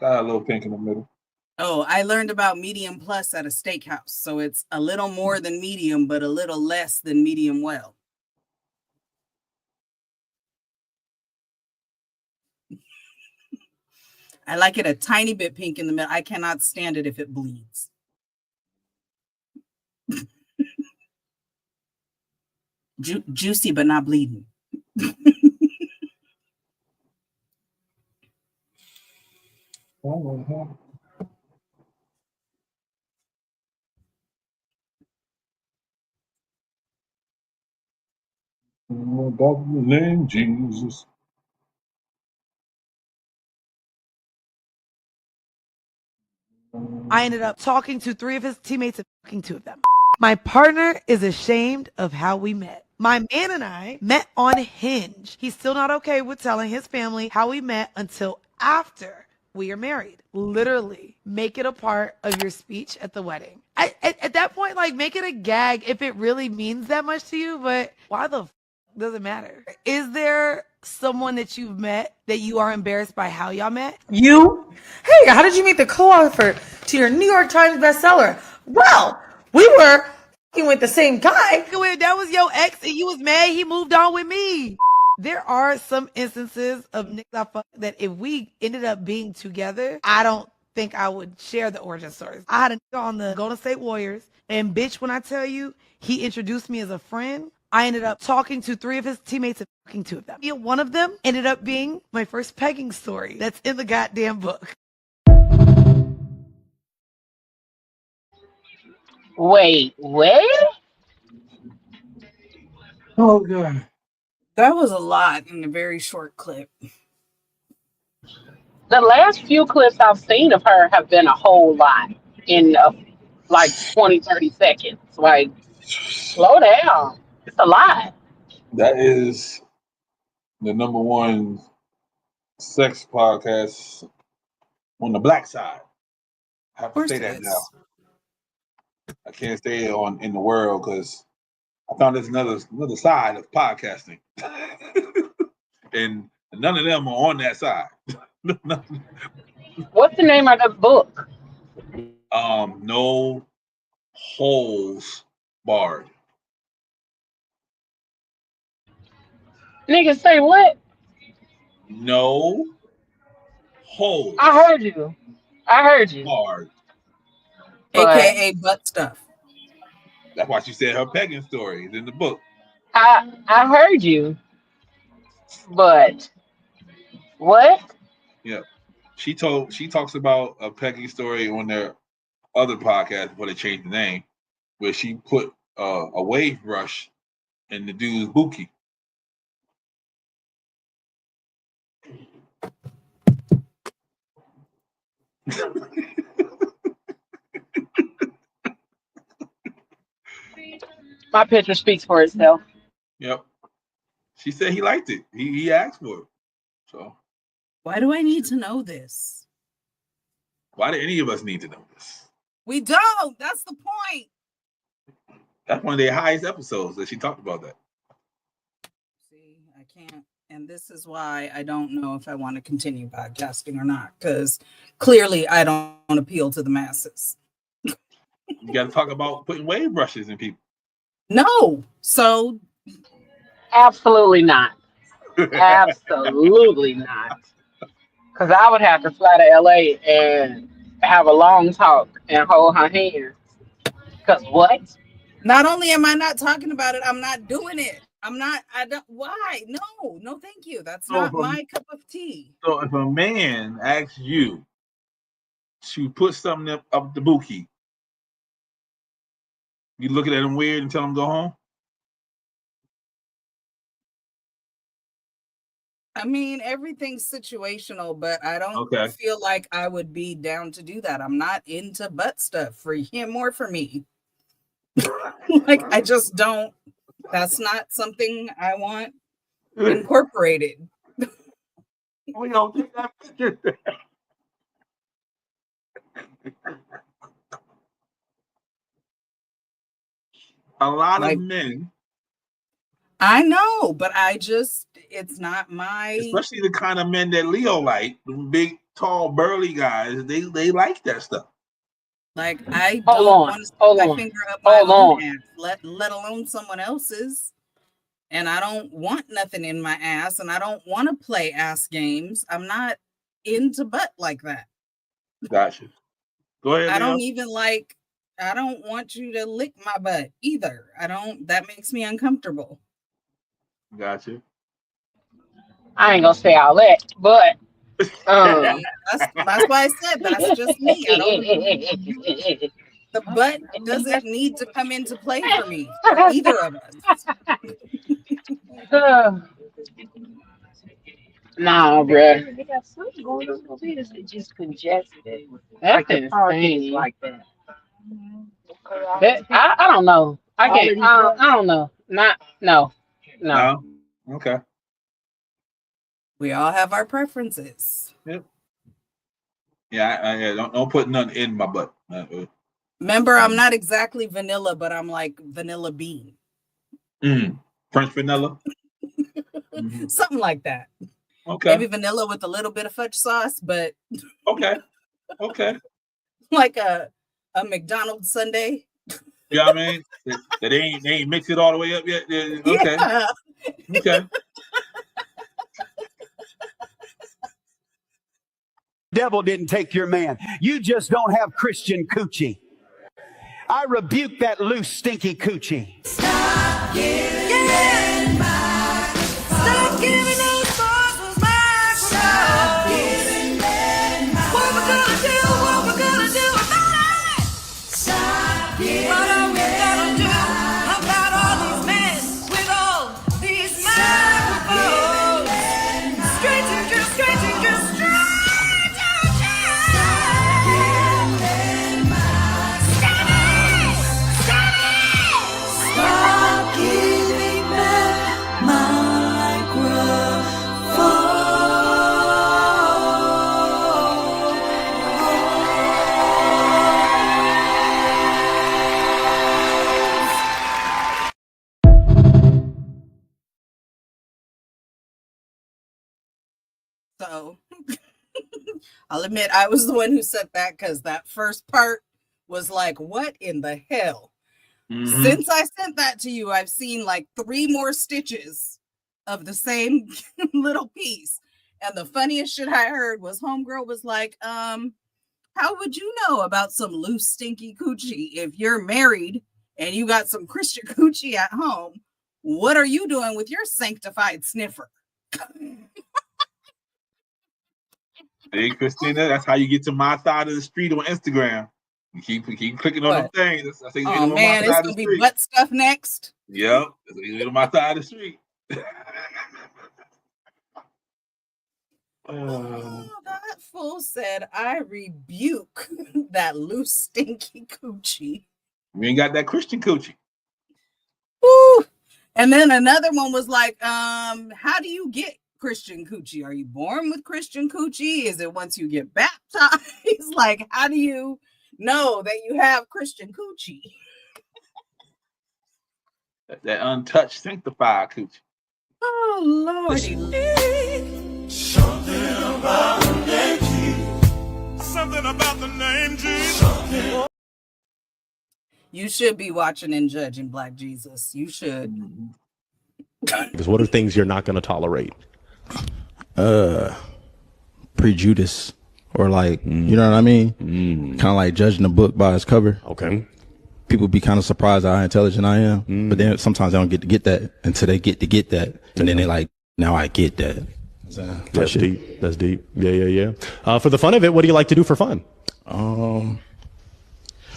Oh, I learned about medium plus at a steakhouse. So it's a little more than medium, but a little less than medium well. I like it a tiny bit pink in the middle. I cannot stand it if it bleeds. Juicy, but not bleeding. Oh, God, in the name Jesus. I ended up talking to 3 of his teammates and fucking 2 of them. My partner is ashamed of how we met. My man and I met on Hinge. He's still not okay with telling his family how we met until after we are married. Literally, make it a part of your speech at the wedding. At that point, like, make it a gag if it really means that much to you, but why the does it matter? Is there someone that you've met that you are embarrassed by how y'all met? You? Hey, how did you meet the co-author to your New York Times bestseller? Well, we were f***ing with the same guy. That was your ex and you was mad he moved on with me. There are some instances of niggas I fuck that if we ended up being together, I don't think I would share the origin stories. I had a nigga on the Golden State Warriors, and bitch, when I tell you, he introduced me as a friend. I ended up talking to 3 of his teammates and fucking 2 of them. One of them ended up being my first pegging story that's in the goddamn book. Wait, what? Oh, God. That was a lot in a very short clip. The last few clips I've seen of her have been a whole lot in like 20, 30 seconds. Like, slow down. It's a lot. That is the #1 sex podcast on the black side. I have to say that now. I can't say it in the world because I found there's another side of podcasting, and none of them are on that side. What's the name of the book? No Holes Barred. Nigga, say what? No Holes. I heard you. Barred. AKA butt stuff. That's why she said her pegging story is in the book. I heard you. But what? Yeah. She talks about a pegging story on their other podcast before they changed the name, where she put a wave brush in the dude's buki. My picture speaks for itself. Yep. She said he liked it. He asked for it. So why do I need to know this? Why do any of us need to know this? We don't. That's the point. That's one of their highest episodes that she talked about that. See, I can't. And this is why I don't know if I want to continue podcasting or not, because clearly I don't appeal to the masses. You got to talk about putting wave brushes in people. No. So absolutely not. Absolutely not. Because I would have to fly to LA and have a long talk and hold her hand. Because what? Not only am I not talking about it, I'm not doing it. I'm not. I don't. Why? No, thank you. That's So not my cup of tea. So if a man asks you to put something up the bookie, you looking at him weird and tell him go home? I mean, everything's situational, but I don't Okay. feel like I would be down to do that. I'm not into butt stuff for him or for me. Like, I just don't. That's not something I want incorporated. We don't take that picture. A lot Like, of men, I know, but it's not my. especially the kind of men that Leo like, the big, tall, burly guys, they like that stuff. Like, I Hold don't on, want to stick hold my on, finger up my hold own on. ass, let alone someone else's. And I don't want nothing in my ass, and I don't want to play ass games. I'm not into butt like that. Gotcha. Go ahead, I Leo. don't even like. I don't want you to lick my butt either. I don't. That makes me uncomfortable. Gotcha. I ain't gonna say all that, but That's why I said that's just me. I don't. The butt doesn't need to come into play for me, for either of us. Nah, bruh. They got something going on over here. It's just congested. That's insane. Like that. I don't know. I can't. I don't know. No. No. Okay. We all have our preferences. Yep. Yeah, I don't put nothing in my butt. Remember, I'm not exactly vanilla, but I'm like vanilla bean. French vanilla. Something like that. Okay. Maybe vanilla with a little bit of fudge sauce, but Okay. like a McDonald's sundae. You know what I mean? That they ain't mixed it all the way up yet. Okay. Yeah. Okay. Devil didn't take your man. You just don't have Christian coochie. I rebuke that loose, stinky coochie. Stop giving back. Stop giving those bottles back. Stop giving them back. What we gonna do? What we gonna do about it? Stop giving what are we gonna do about all these men with all these microphones? Straight to you, straight to you, straight to you. Stop giving back So I'll admit I was the one who said that because that first part was like, what in the hell? Since I sent that to you, I've seen like 3 more stitches of the same little piece. And the funniest shit I heard was homegirl was like, how would you know about some loose, stinky coochie if you're married and you got some Christian coochie at home? What are you doing with your sanctified sniffer? Hey, Christina, that's how you get to my side of the street on Instagram. You keep clicking on them What? things. I think Oh man, it's gonna be butt stuff next. Yep, it's on my side of the street. Oh, that fool said, I rebuke that loose, stinky coochie. We ain't got that Christian coochie. Woo. And then another one was like, how do you get Christian coochie? Are you born with Christian coochie? Is it once you get baptized? Like, how do you know that you have Christian coochie? That untouched, sanctified coochie. Oh, Lordy. Something about the name Jesus. Something about the name Jesus. You should be watching and judging Black Jesus. You should. Because what are things you're not going to tolerate? Prejudice, or like, you know what I mean? Kind of like judging a book by its cover. Okay. people be kind of surprised at how intelligent I am, but then sometimes I don't get that until they get that, and then they like, now I get that. That's deep. That's deep. Yeah. For the fun of it, what do you like to do for fun?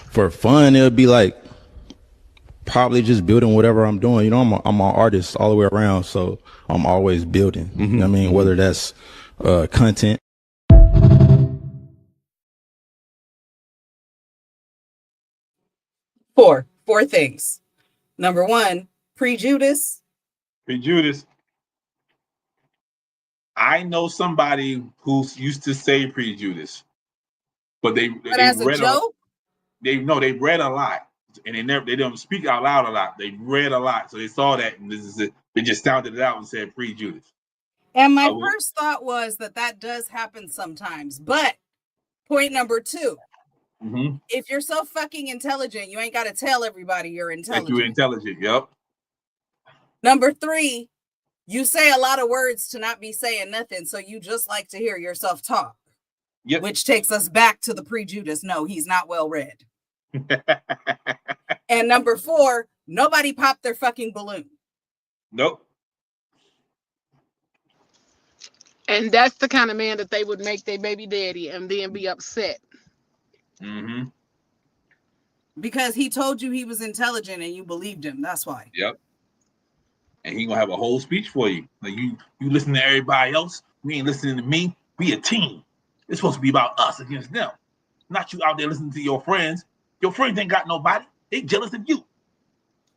For fun, it would be like probably just building whatever I'm doing. You know, I'm an artist all the way around, so I'm always building. You know what I mean? Whether that's content. Four things. Number one, pre-Judas. Pre-Judas. I know somebody who used to say pre-Judas, but they as a read joke? They read a lot, and they don't speak out loud a lot. They read a lot, so they saw that, and they just sounded it out and said pre-Judas. And my first thought was that does happen sometimes. But point number two, if you're so fucking intelligent, you ain't got to tell everybody you're intelligent. That you're intelligent, yep. Number three, you say a lot of words to not be saying nothing, so you just like to hear yourself talk. Yep. Which takes us back to the pre-Judas. No, he's not well read. And number four, nobody popped their fucking balloon. Nope. And that's the kind of man that they would make their baby daddy and then be upset. Because he told you he was intelligent and you believed him. That's why. Yep. And he gonna have a whole speech for you. Like you listen to everybody else. We ain't listening to me. We a team. It's supposed to be about us against them. Not you out there listening to your friends. Your friends ain't got nobody. They jealous of you.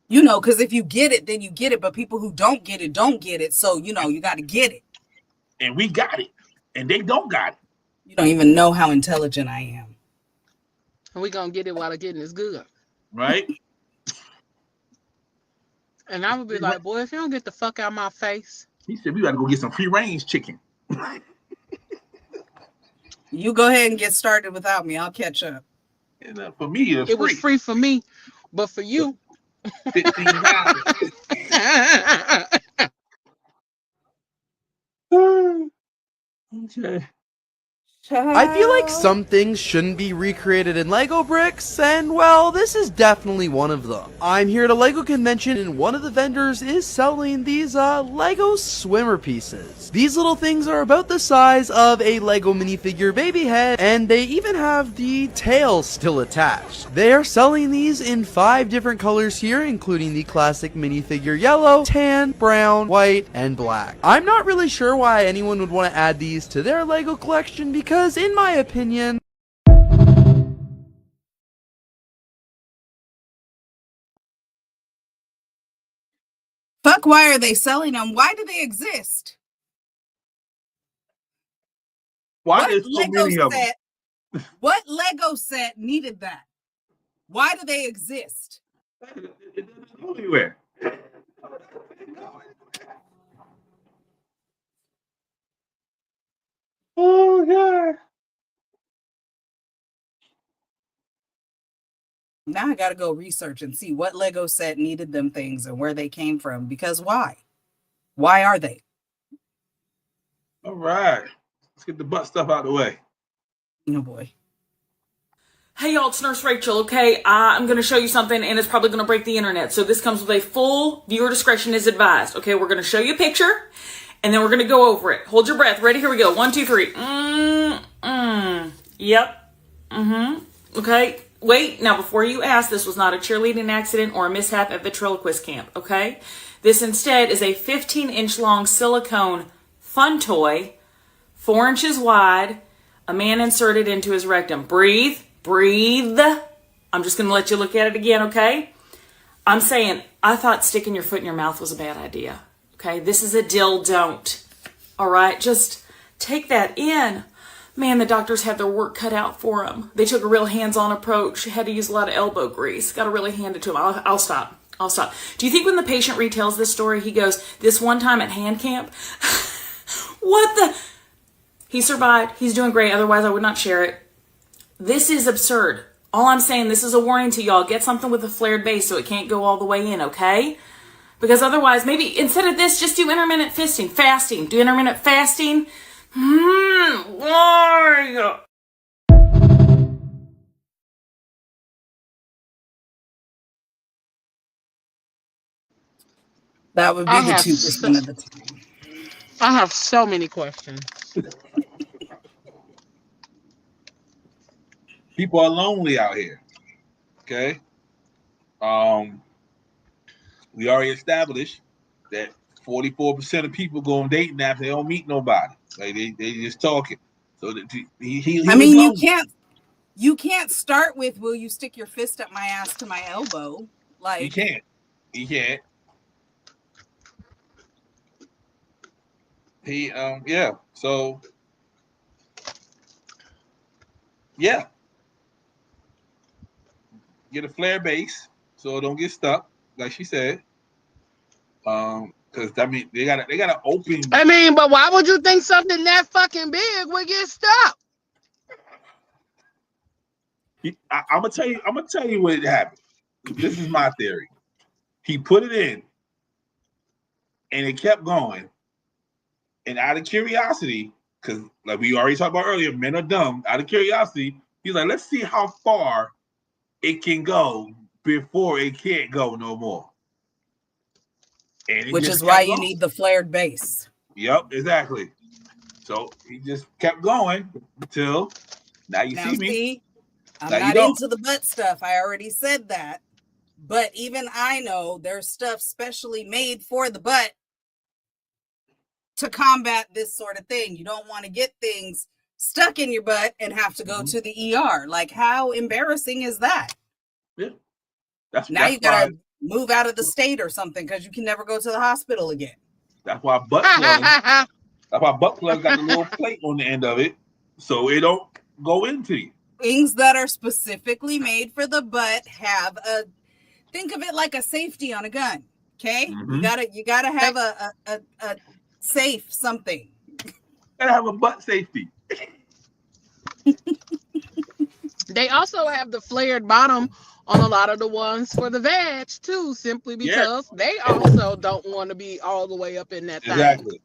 You know, because if you get it, then you get it. But people who don't get it, don't get it. So, you know, you got to get it. And we got it. And they don't got it. You don't even know how intelligent I am. And we gonna get it while the getting is good. Right? And I would be like, boy, if you don't get the fuck out of my face. He said we gotta go get some free range chicken. You go ahead and get started without me. I'll catch up. And for me, it was free for me, but for you, $15. Okay. I feel like some things shouldn't be recreated in Lego bricks, and well, this is definitely one of them. I'm here at a Lego convention, and one of the vendors is selling these Lego swimmer pieces. These little things are about the size of a Lego minifigure baby head, and they even have the tail still attached. They are selling these in 5 different colors here, including the classic minifigure yellow, tan, brown, white, and black. I'm not really sure why anyone would want to add these to their Lego collection, because in my opinion, fuck, why are they selling them? Why do they exist? Why there's so many of them? What Lego set needed that? Why do they exist? It doesn't go anywhere. Oh God. Now I gotta go research and see what Lego set needed them things and where they came from. Because why? Why are they? All right. Let's get the butt stuff out of the way. Oh boy. Hey y'all, it's Nurse Rachel, okay? I'm gonna show you something and it's probably gonna break the internet. So this comes with a full viewer discretion is advised. Okay, we're gonna show you a picture and then we're gonna go over it. Hold your breath. Ready? Here we go. 1, 2, 3. Yep. Okay. Wait. Now, before you ask, this was not a cheerleading accident or a mishap at ventriloquist camp. Okay. This instead is a 15-inch long silicone fun toy, 4 inches wide. A man inserted into his rectum. Breathe. Breathe. I'm just gonna let you look at it again. Okay. I'm saying I thought sticking your foot in your mouth was a bad idea. Okay, this is a don't. All right, just take that in. Man, the doctors had their work cut out for them. They took a real hands-on approach, had to use a lot of elbow grease. Got to really hand it to them. I'll stop. Do you think when the patient retells this story, he goes, this one time at hand camp? What the? He survived. He's doing great. Otherwise, I would not share it. This is absurd. All I'm saying, this is a warning to y'all. Get something with a flared base so it can't go all the way in, okay? Because otherwise, maybe instead of this, just do intermittent fasting. Do intermittent fasting. Why? That would be I the have 2% of the time. I have so many questions. People are lonely out here. Okay. We already established that 44% of people go on dating apps. They don't meet nobody. Like they just talking. So he I was mean, you lonely. can't start with "Will you stick your fist up my ass to my elbow?" Like He can't. Yeah. So yeah. Get a flare base so it don't get stuck, like she said. Because I mean they gotta open. I mean, but why would you think something that fucking big would get stuck? I'm gonna tell you what happened. This is my theory. He put it in, and it kept going. And out of curiosity, because like we already talked about earlier, men are dumb. Out of curiosity, he's like, let's see how far it can go before it can't go no more. And which is why you need the flared base. Yep, exactly. So he just kept going until now you see me. I'm now not into the butt stuff. I already said that. But even I know there's stuff specially made for the butt to combat this sort of thing. You don't want to get things stuck in your butt and have to go to the ER. Like, how embarrassing is that? Yeah. Now you gotta move out of the state or something because you can never go to the hospital again. That's why butt plug got a little plate on the end of it, so it don't go into you. Things that are specifically made for the butt have think of it like a safety on a gun. Okay, you gotta have a safe something. Gotta have a butt safety. They also have the flared bottom on a lot of the ones for the veg too, simply because they also don't want to be all the way up in that thing. Exactly.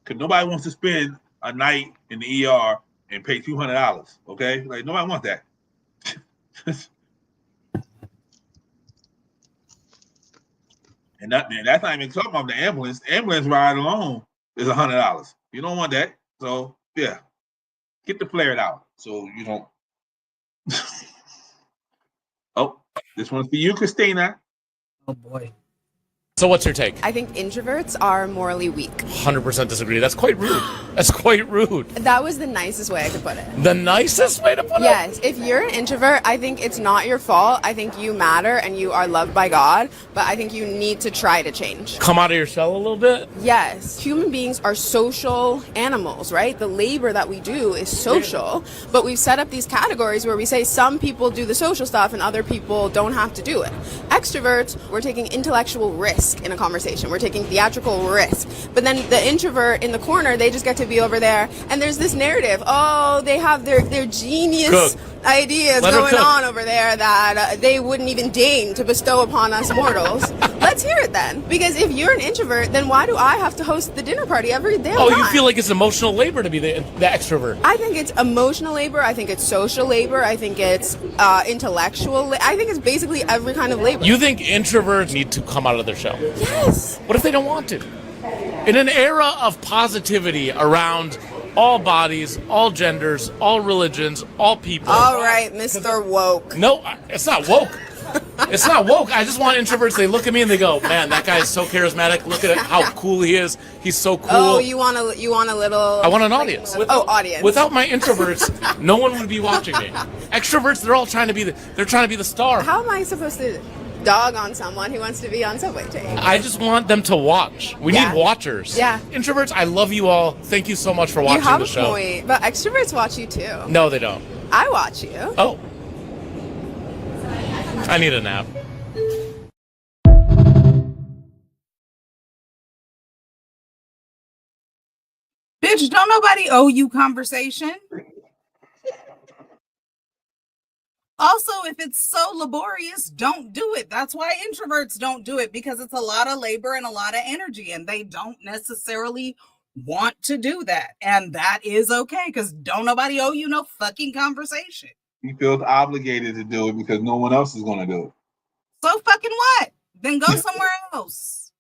Because nobody wants to spend a night in the ER and pay $200. Okay, like nobody wants that. And that's not even talking about the ambulance. The ambulance ride alone is $100. You don't want that. So yeah, get the flared out so you don't. Oh, this one's for you, Christina. Oh boy. So what's your take? I think introverts are morally weak. 100% disagree. That's quite rude. That's quite rude. That was the nicest way I could put it. The nicest way to put it? Yes. If you're an introvert, I think it's not your fault. I think you matter and you are loved by God, but I think you need to try to change. Come out of your shell a little bit? Yes. Human beings are social animals, right? The labor that we do is social, but we've set up these categories where we say some people do the social stuff and other people don't have to do it. Extroverts, we're taking intellectual risk in a conversation. We're taking theatrical risk. But then the introvert in the corner, they just get to be over there and there's this narrative. Oh, they have their genius ideas going on over there that they wouldn't even deign to bestow upon us mortals. Let's hear it then. Because if you're an introvert, then why do I have to host the dinner party every damn time? Oh, you feel like it's emotional labor to be the extrovert? I think it's emotional labor. I think it's social labor. I think it's intellectual. I think it's basically every kind of labor. You think introverts need to come out of their shell? Yes. What if they don't want to? In an era of positivity around all bodies, all genders, all religions, all people. All right, Mr. Woke. No, it's not woke. It's not woke. I just want introverts. They look at me and they go, "Man, that guy is so charismatic. Look at how cool he is. He's so cool." Oh, you want a little? I want an audience. Audience. Without my introverts, no one would be watching me. Extroverts, they're all trying to be the star. How am I supposed to dog on someone who wants to be on Subway Take? I just want them to watch. We need watchers. Yeah. Introverts, I love you all. Thank you so much for watching the show. You have a point, but extroverts watch you too. No, they don't. I watch you. Oh. I need a nap. Bitch, don't nobody owe you conversation. Also, if it's so laborious, don't do it. That's why introverts don't do it, because it's a lot of labor and a lot of energy, and they don't necessarily want to do that. And that is okay, because don't nobody owe you no fucking conversation. He feels obligated to do it because no one else is going to do it. So fucking what? Then go somewhere else.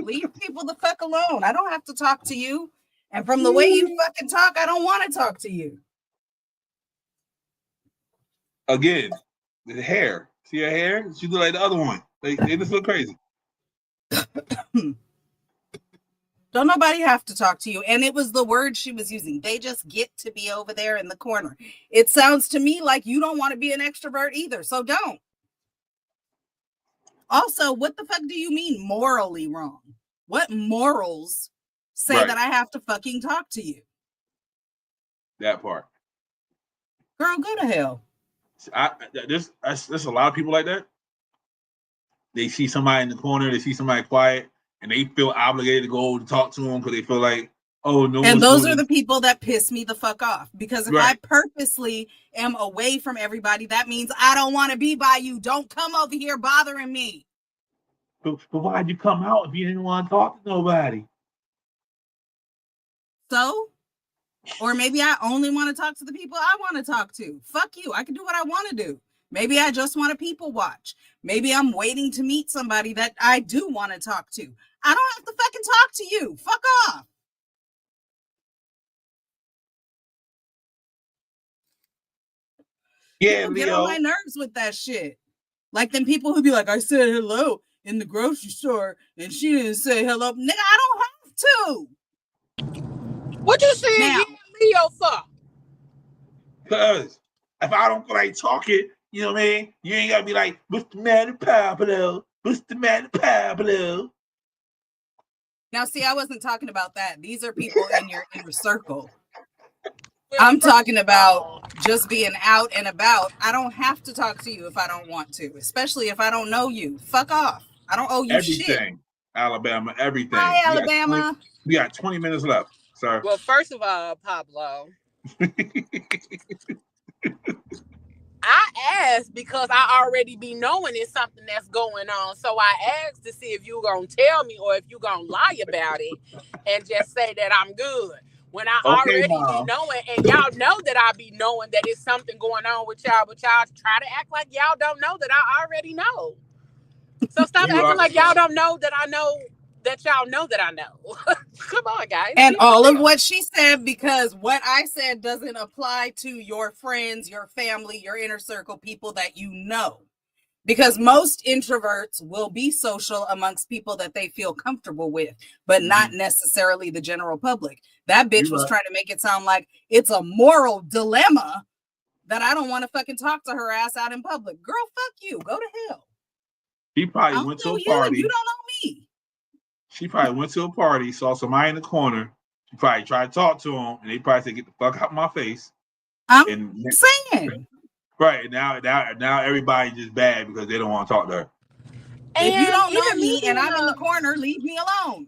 Leave people the fuck alone. I don't have to talk to you. And from the way you fucking talk, I don't want to talk to you. Again, the hair. See her hair? She look like the other one. They just look crazy. Don't nobody have to talk to you. And it was the word she was using. They just get to be over there in the corner. It sounds to me like you don't want to be an extrovert either. So don't. Also, what the fuck do you mean morally wrong? What morals say Right. that I have to fucking talk to you? That part. Girl, go to hell. There's a lot of people like that. They see somebody in the corner, they see somebody quiet, and they feel obligated to go to talk to them because they feel like, oh no. And those are the people that piss me the fuck off. Because if I Right. purposely am away from everybody, that means I don't want to be by you. Don't come over here bothering me. But why'd you come out if you didn't want to talk to nobody? So? Or maybe I only want to talk to the people I want to talk to. Fuck you. I can do what I want to do. Maybe I just want to people watch. Maybe I'm waiting to meet somebody that I do want to talk to. I don't have to fucking talk to you. Fuck off. Yeah, People get on my nerves with that shit. Like them people who be like, I said hello in the grocery store and she didn't say hello. Nigga, I don't have to. What you saying Now- Leo for? Because if I don't feel like talking, you know what I mean? You ain't gotta be like, Mr. Manny Pablo, Mr. Manny Pablo. Now, see, I wasn't talking about that. These are people in your inner circle. I'm talking about just being out and about. I don't have to talk to you if I don't want to, especially if I don't know you. Fuck off. I don't owe you shit. Everything. Alabama, everything. Hi, We got Alabama. we got 20 minutes left, sir. Well, first of all, Pablo, I asked because I already be knowing it's something that's going on. So I asked to see if you gonna tell me or if you gonna lie about it and just say that I'm good. When I Okay, already Mom. be knowing, and y'all know that I be knowing that it's something going on with y'all, but y'all try to act like y'all don't know that I already know. So stop You acting are- like y'all don't know that I know that y'all know that I know. Come on, guys. And Be all of real. what she said, because what I said doesn't apply to your friends, your family, your inner circle, people that you know. Because most introverts will be social amongst people that they feel comfortable with, but not necessarily the general public. That bitch You was right. trying to make it sound like it's a moral dilemma that I don't want to fucking talk to her ass out in public. Girl, fuck you. Go to hell. She I probably don't went to know a you and party. you don't know me. She probably went to a party, saw somebody in the corner. She probably tried to talk to him, and they probably said, "Get the fuck out my face." I'm saying. Right, and now everybody just bad because they don't want to talk to her. If you don't know even me and being I'm in the a- corner, leave me alone.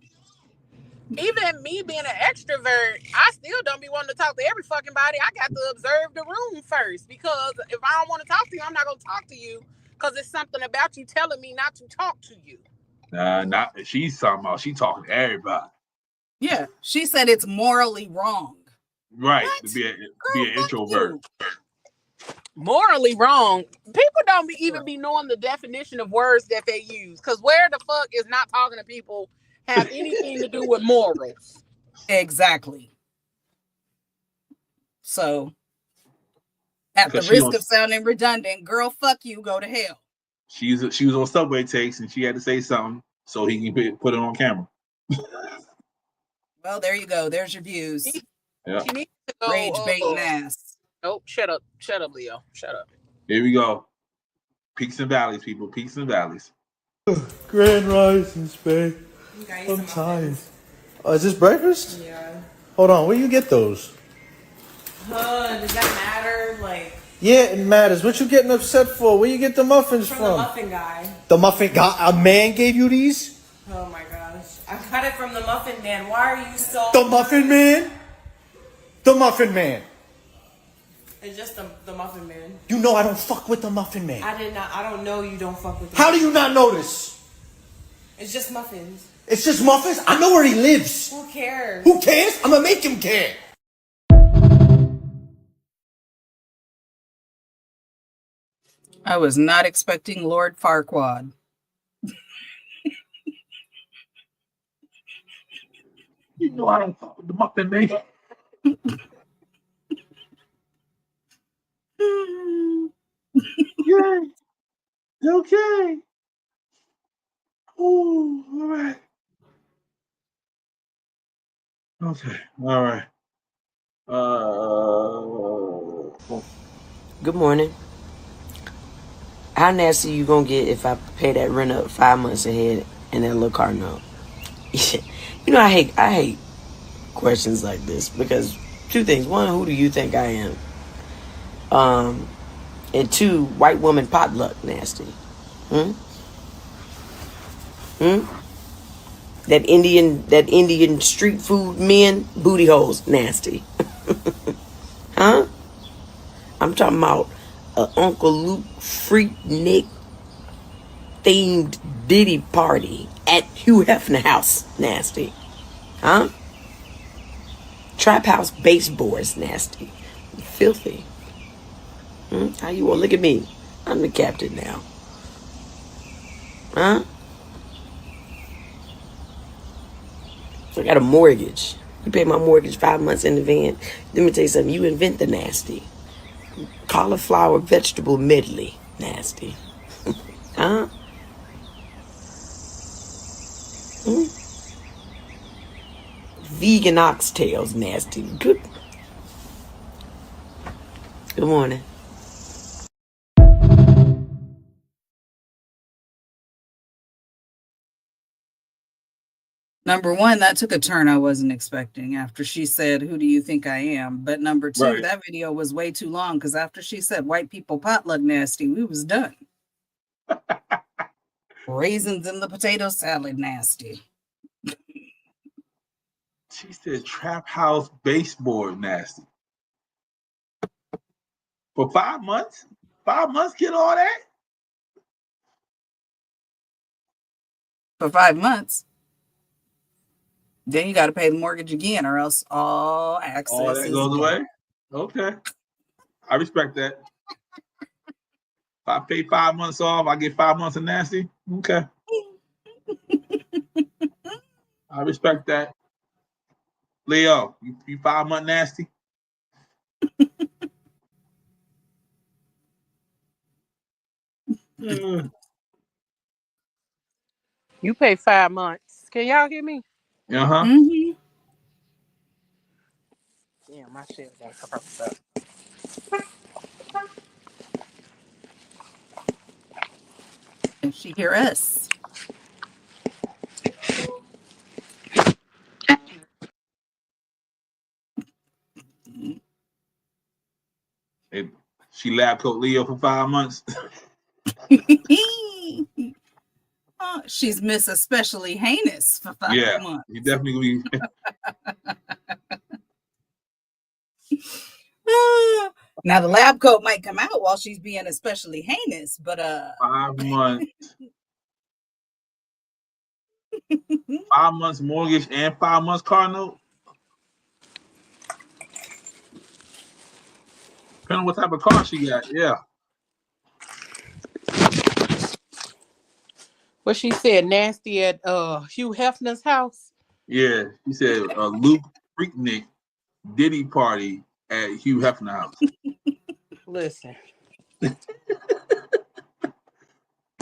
Even me being an extrovert, I still don't be wanting to talk to every fucking body. I got to observe the room first, because if I don't want to talk to you, I'm not gonna talk to you because it's something about you telling me not to talk to you. Not she's talking about. She talking to everybody. Yeah, she said it's morally wrong. Right, to be an introvert. Morally wrong. People don't even be knowing the definition of words that they use. Because where the fuck is not talking to people have anything to do with morals? Exactly. So, at the Because she risk on- of sounding redundant, girl, fuck you, go to hell. She was on subway takes, and she had to say something so he can put it on camera. Well, there you go. There's your views. Yeah. She needs to go. Rage baiting ass. Nope. Shut up, Leo. Shut up. Here we go. Peaks and valleys, people. Peaks and valleys. Grand Rising, babe. I'm tired. Oh, is this breakfast? Yeah. Hold on, where you get those? Does that matter? Like, Yeah, it matters. What you getting upset for? Where you get the muffins from from? the muffin guy. The muffin guy? A man gave you these? Oh my gosh. I got it from the muffin man. Why are you so... The muffin man? The muffin man. It's just the muffin man. You know I don't fuck with the muffin man. I don't know you don't fuck with the How do you not notice? It's just muffins. It's just muffins? I know where he lives. Who cares? Who cares? I'm gonna make him care. I was not expecting Lord Farquaad. You know I don't fuck with the Muffin Man. Yeah. Okay. Oh, all right. Okay. All right. Good morning. How nasty you gonna get if I pay that rent up 5 months ahead and that little car note? You know, I hate questions like this because two things. One, who do you think I am? And two, white woman potluck nasty. That Indian street food men booty holes nasty. Huh? I'm talking about Uncle Luke Freaknik themed Diddy party at Hugh Hefner house nasty. Huh? Trap house baseboards nasty. Filthy. How you want? Look at me. I'm the captain now. Huh? I got a mortgage. You pay my mortgage 5 months in advance. Let me tell you something. You invent the nasty. Cauliflower vegetable medley. Nasty. Huh? Vegan oxtails. Nasty. Good morning. Number one, that took a turn I wasn't expecting after she said, "Who do you think I am?" But number two, Right. that video was way too long because after she said white people potluck nasty, we was done. Raisins in the potato salad nasty. She said trap house baseboard nasty. For 5 months? 5 months get all that? For 5 months. Then you got to pay the mortgage again, or else all access All that is goes gone. away? Okay. I respect that. If I pay 5 months off, I get 5 months of nasty. Okay. I respect that. Leo, you 5 month nasty? You pay 5 months. Can y'all hear me? Uh-huh. Mm-hmm. Yeah, my shit got to come up. Can she hear us? She lab coat Leo for 5 months. Oh, she's Miss Especially Heinous for 5 Yeah, months. you definitely be. Now the lab coat might come out while she's being especially heinous, but 5 months. 5 months mortgage and 5 months car note. Depending on what type of car she got, yeah. What she said, nasty at Hugh Hefner's house. Yeah, he said Luke Freaknik Diddy party at Hugh Hefner house. Listen.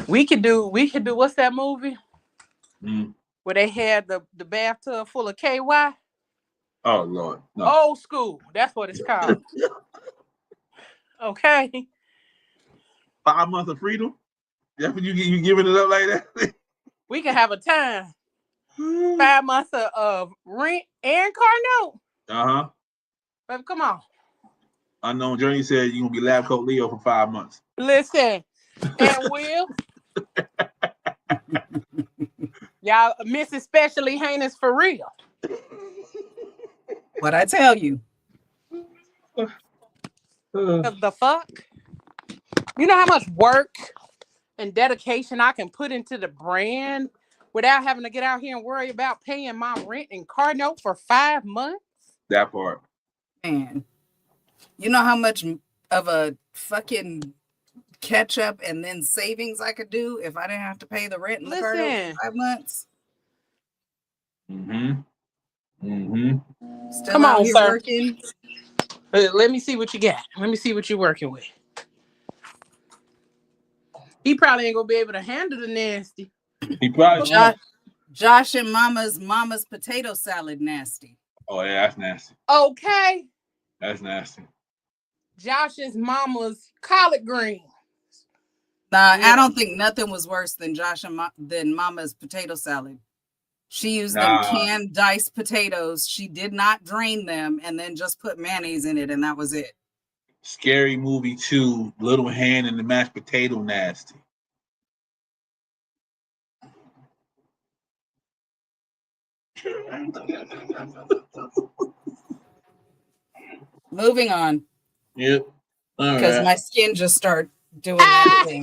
we could do what's that movie? Where they had the bathtub full of KY? Oh Lord. No. Old school. That's what it's called. Okay. 5 months of freedom? That's when you giving it up like that? We can have a time. 5 months of rent and car note. Uh-huh. Baby, come on. Unknown Journey said you're gonna be lab coat Leo for 5 months. Listen, and Will. Y'all Miss Especially Heinous for real. what I tell you. The fuck? You know how much work and dedication I can put into the brand without having to get out here and worry about paying my rent and car note for 5 months? That part. Man, you know how much of a fucking catch up and then savings I could do if I didn't have to pay the rent and the car note for 5 months? Mm-hmm. Mm-hmm. Still Come out on, here sir. working. Let me see what you got. Let me see what you're working with. He probably ain't gonna be able to handle the nasty. He probably won't. Josh and mama's potato salad nasty. Oh yeah, that's nasty. Okay. That's nasty. Josh's mama's collard green. Nah, Yeah. I don't think nothing was worse than than mama's potato salad. She used them Nah. canned diced potatoes. She did not drain them and then just put mayonnaise in it, and that was it. Scary Movie 2, Little Hand and the Mashed Potato nasty. Moving on, Yep. All because right. my skin just started doing that thing.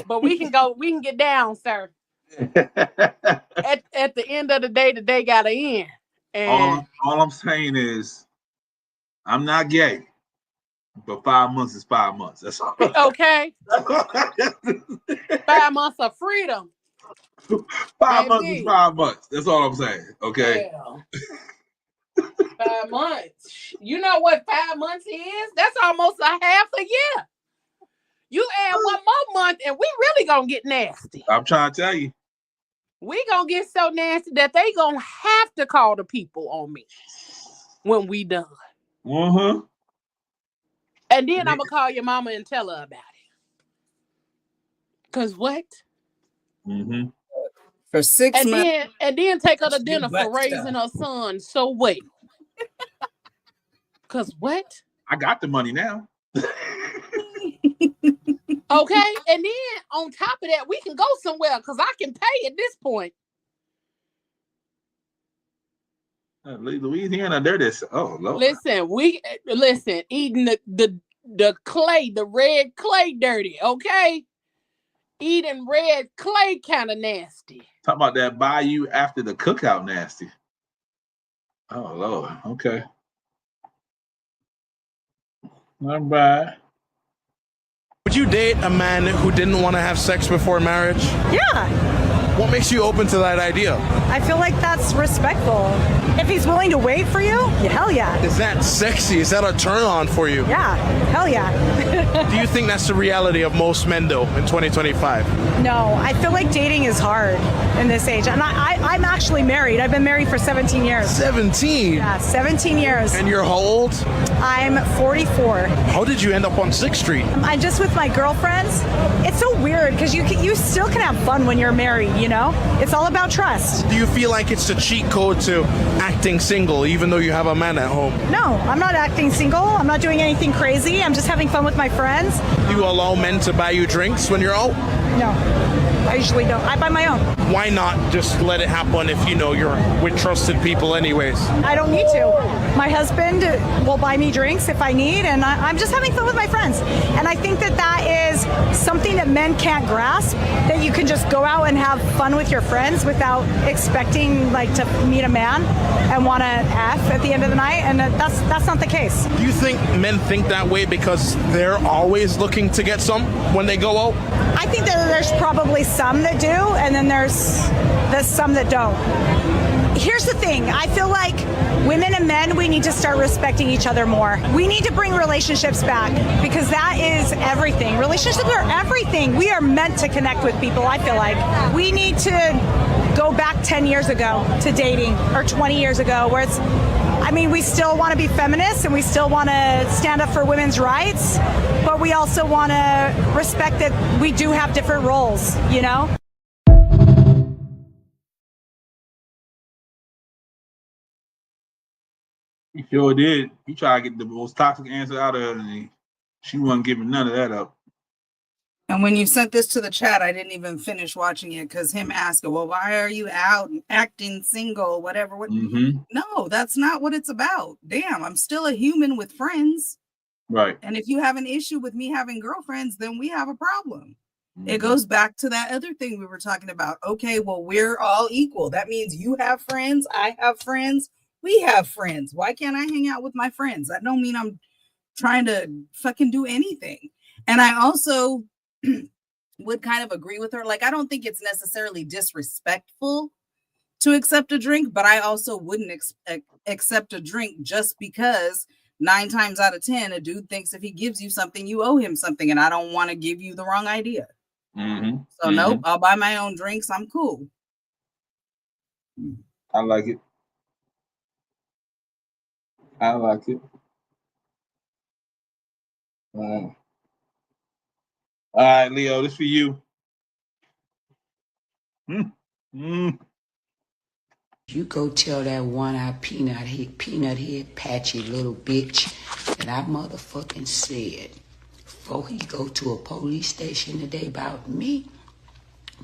But we can get down, sir. At the end of the day gotta end. And all I'm saying is, I'm not gay, but 5 months is 5 months. That's all. okay. 5 months of freedom. 5 months is 5 months. That's all I'm saying. Okay. Yeah. 5 months. You know what 5 months is? That's almost a half a year. You add one more month and we really gonna get nasty. I'm trying to tell you. We gonna get so nasty that they gonna have to call the people on me when we done. Uh-huh. And then I'm gonna call your mama and tell her about it. Cause what? Mm-hmm. For 6 months. And then take her to She dinner butt for raising her son so well. Cause what? I got the money now. Okay, and then on top of that, we can go somewhere because I can pay at this point. Louisiana, they're this. Oh Lord. Listen, eating the clay, the red clay dirty, okay? Eating red clay kind of nasty. Talk about that bayou after the cookout nasty. Oh Lord. Okay. All right. Would you date a man who didn't want to have sex before marriage? Yeah. What makes you open to that idea? I feel like that's respectful. If he's willing to wait for you, hell yeah. Is that sexy? Is that a turn on for you? Yeah, hell yeah. Do you think that's the reality of most men, though, in 2025? No, I feel like dating is hard in this age. And I'm actually married. I've been married for 17 years. 17? Yeah, 17 years. And you're how old? I'm 44. How did you end up on 6th Street? I'm just with my girlfriends. It's so weird because you still can have fun when you're married, you know? It's all about trust. Do you feel like it's the cheat code to acting single, even though you have a man at home? No, I'm not acting single. I'm not doing anything crazy. I'm just having fun with my friends. Do you allow men to buy you drinks when you're out? No, I usually don't. I buy my own. Why not just let it happen if you know you're with trusted people anyways? I don't need to. My husband will buy me drinks if I need, and I'm just having fun with my friends. And I think that is something that men can't grasp, that you can just go out and have fun with your friends without expecting like to meet a man and want to F at the end of the night, and that's not the case. Do you think men think that way because they're always looking to get some when they go out? I think that there's probably some that do, and then there's some that don't. Here's the thing. I feel like women and men, we need to start respecting each other more. We need to bring relationships back because that is everything. Relationships are everything. We are meant to connect with people, I feel like. We need to go back 10 years ago to dating, or 20 years ago, where we still want to be feminists and we still want to stand up for women's rights, but we also want to respect that we do have different roles, you know? He sure did. He tried to get the most toxic answer out of her, and she wasn't giving none of that up. And when you sent this to the chat, I didn't even finish watching it because him asking, well, why are you out acting single, whatever. Mm-hmm. No, that's not what it's about. Damn, I'm still a human with friends. Right. And if you have an issue with me having girlfriends, then we have a problem. Mm-hmm. It goes back to that other thing we were talking about. Okay, well, we're all equal. That means you have friends, I have friends, we have friends. Why can't I hang out with my friends? That don't mean I'm trying to fucking do anything. And I also would kind of agree with her. Like, I don't think it's necessarily disrespectful to accept a drink, but I also wouldn't accept a drink just because 9 times out of 10, a dude thinks if he gives you something, you owe him something, and I don't want to give you the wrong idea. So nope, I'll buy my own drinks. I'm cool. I like it. I like it. All right, Leo, this for you. You go tell that one-eyed peanut head patchy little bitch that I motherfucking said before he go to a police station today about me,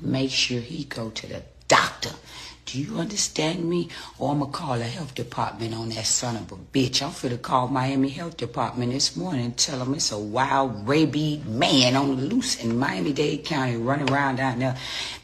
make sure he go to the doctor. Do you understand me? Or I'm gonna call the health department on that son of a bitch. I'm finna call Miami Health Department this morning and tell them it's a wild, rabid man on the loose in Miami-Dade County running around down there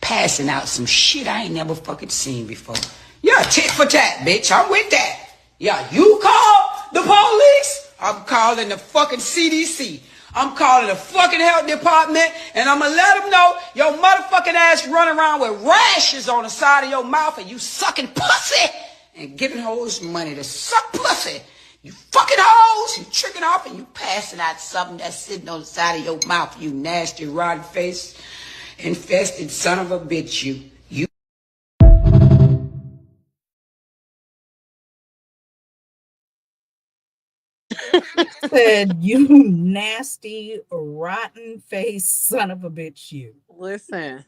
passing out some shit I ain't never fucking seen before. Yeah, tit for tat, bitch. I'm with that. Yeah, you call the police, I'm calling the fucking CDC. I'm calling the fucking health department, and I'm gonna let them know your motherfucking ass running around with rashes on the side of your mouth and you sucking pussy and giving hoes money to suck pussy. You fucking hoes, you tricking off and you passing out something that's sitting on the side of your mouth, you nasty, rotten face, infested son of a bitch, you. Said, you nasty, rotten face son of a bitch, you. Listen.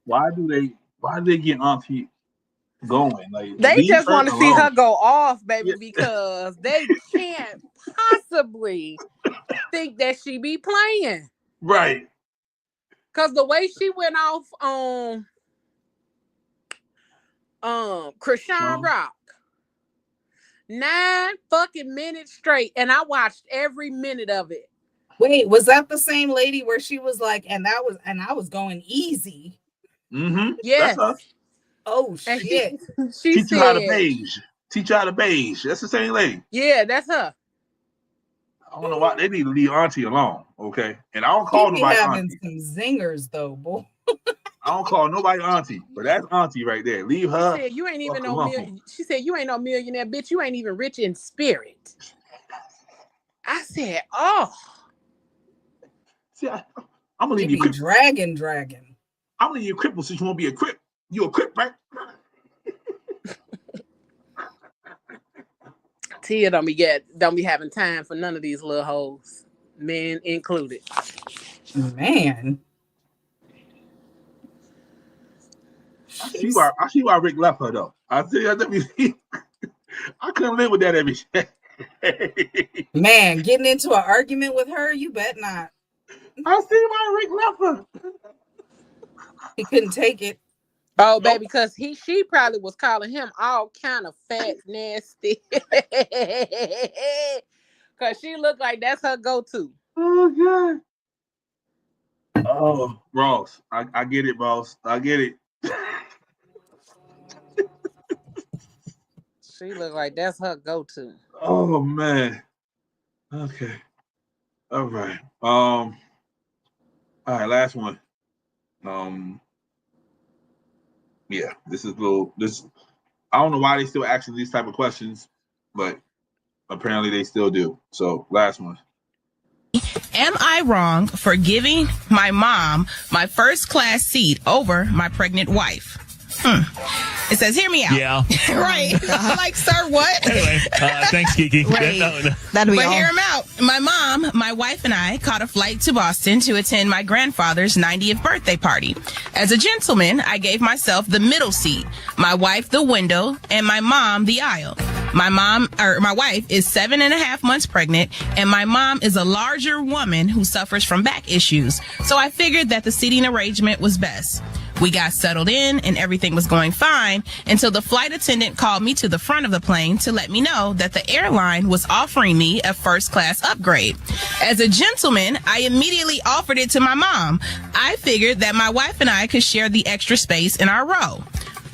Why do they get Auntie going? Like They just want to see her go off, baby, because they can't possibly think that she be playing. Right. Because the way she went off on Krishan Rock, 9 fucking minutes straight, and I watched every minute of it. Wait, was that the same lady where she was like, and I was going easy? Yes. Oh shit. She Teach said, you how to beige. Teach you how to beige. That's the same lady. Yeah, that's her. I don't know why they need to leave Auntie alone. Okay, and I don't call She be nobody having Auntie. some zingers though, boy. I don't call nobody Auntie, but that's Auntie right there. Leave her. She said, you ain't even fuck alone. She said, you ain't no millionaire, bitch. You ain't even rich in spirit. I said, oh. See, I'm gonna leave You you be crippled. dragging. I'm gonna leave you crippled since you won't be a crip. You a crip, right? Tia don't be having time for none of these little hoes, men included. Man. I see why Rick left her though. I couldn't live with that every day. Man, getting into an argument with her, you bet not. I see why Rick left her. He couldn't take it. Oh, baby, because she probably was calling him all kind of fat, nasty. Because she looked like that's her go-to. Oh, God. Oh, Ross. I get it, boss. I get it. She looked like that's her go-to. Oh, man. Okay. All right. All right, last one. Yeah, this is I don't know why they still asking these type of questions, but apparently they still do. So last one. Am I wrong for giving my mom my first class seat over my pregnant wife? It says, hear me out. Yeah. Right. Like, sir, what? Anyway, thanks, Kiki. Right. That'd be But all. hear him out. My mom, my wife, and I caught a flight to Boston to attend my grandfather's 90th birthday party. As a gentleman, I gave myself the middle seat, my wife the window, and my mom the aisle. My wife is 7.5 months pregnant, and my mom is a larger woman who suffers from back issues. So I figured that the seating arrangement was best. We got settled in and everything was going fine until the flight attendant called me to the front of the plane to let me know that the airline was offering me a first class upgrade. As a gentleman, I immediately offered it to my mom. I figured that my wife and I could share the extra space in our row.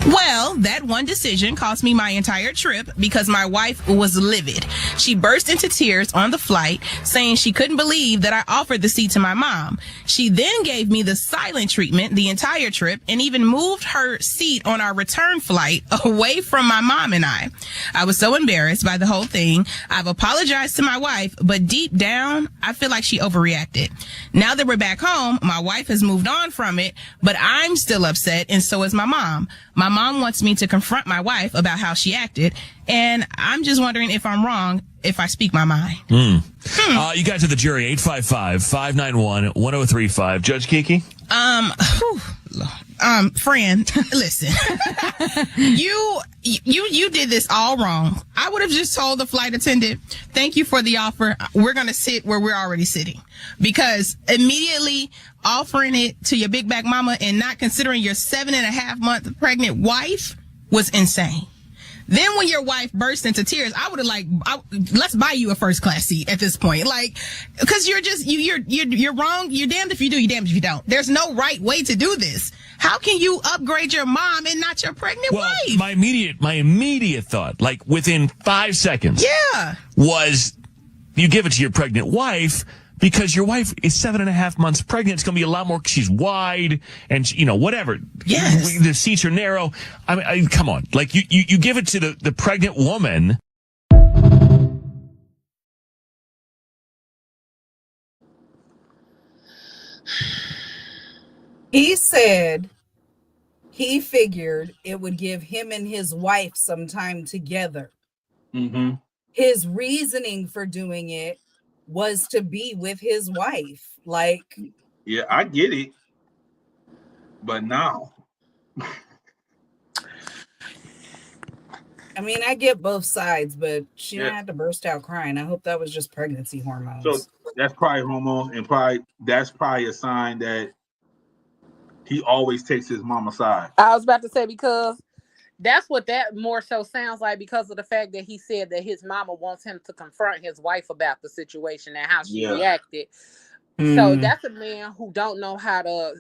Well, that one decision cost me my entire trip because my wife was livid. She burst into tears on the flight, saying she couldn't believe that I offered the seat to my mom. She then gave me the silent treatment the entire trip and even moved her seat on our return flight away from my mom and I. I was so embarrassed by the whole thing. I've apologized to my wife, but deep down, I feel like she overreacted. Now that we're back home, my wife has moved on from it, but I'm still upset, and so is my mom. My mom wants me to confront my wife about how she acted, and I'm just wondering if I'm wrong if I speak my mind. You guys are the jury. 855-591-1035. Judge Kiki? Friend, listen. You did this all wrong. I would have just told the flight attendant, thank you for the offer. We're going to sit where we're already sitting. Because immediately offering it to your big back mama and not considering your 7.5-month pregnant wife was insane. Then when your wife burst into tears, I would have let's buy you a first class seat at this point. Like, cause you're just, you're wrong. You're damned if you do, you're damned if you don't. There's no right way to do this. How can you upgrade your mom and not your pregnant wife? My immediate thought, like within 5 seconds. Yeah. Was you give it to your pregnant wife because your wife is 7.5 months pregnant. It's going to be a lot more. She's wide and, whatever. Yes. The seats are narrow. I mean, come on. Like you give it to the pregnant woman. He said he figured it would give him and his wife some time together. Mm-hmm. His reasoning for doing it was to be with his wife. Like, yeah, I get it, but now, I mean, I get both sides, but she Yeah. didn't have to burst out crying. I hope that was just pregnancy hormones. so that's probably hormones, and that's probably a sign that he always takes his mama's side. I was about to say, because that's what that more so sounds like, because of the fact that he said that his mama wants him to confront his wife about the situation and how she reacted. So that's a man who don't know how to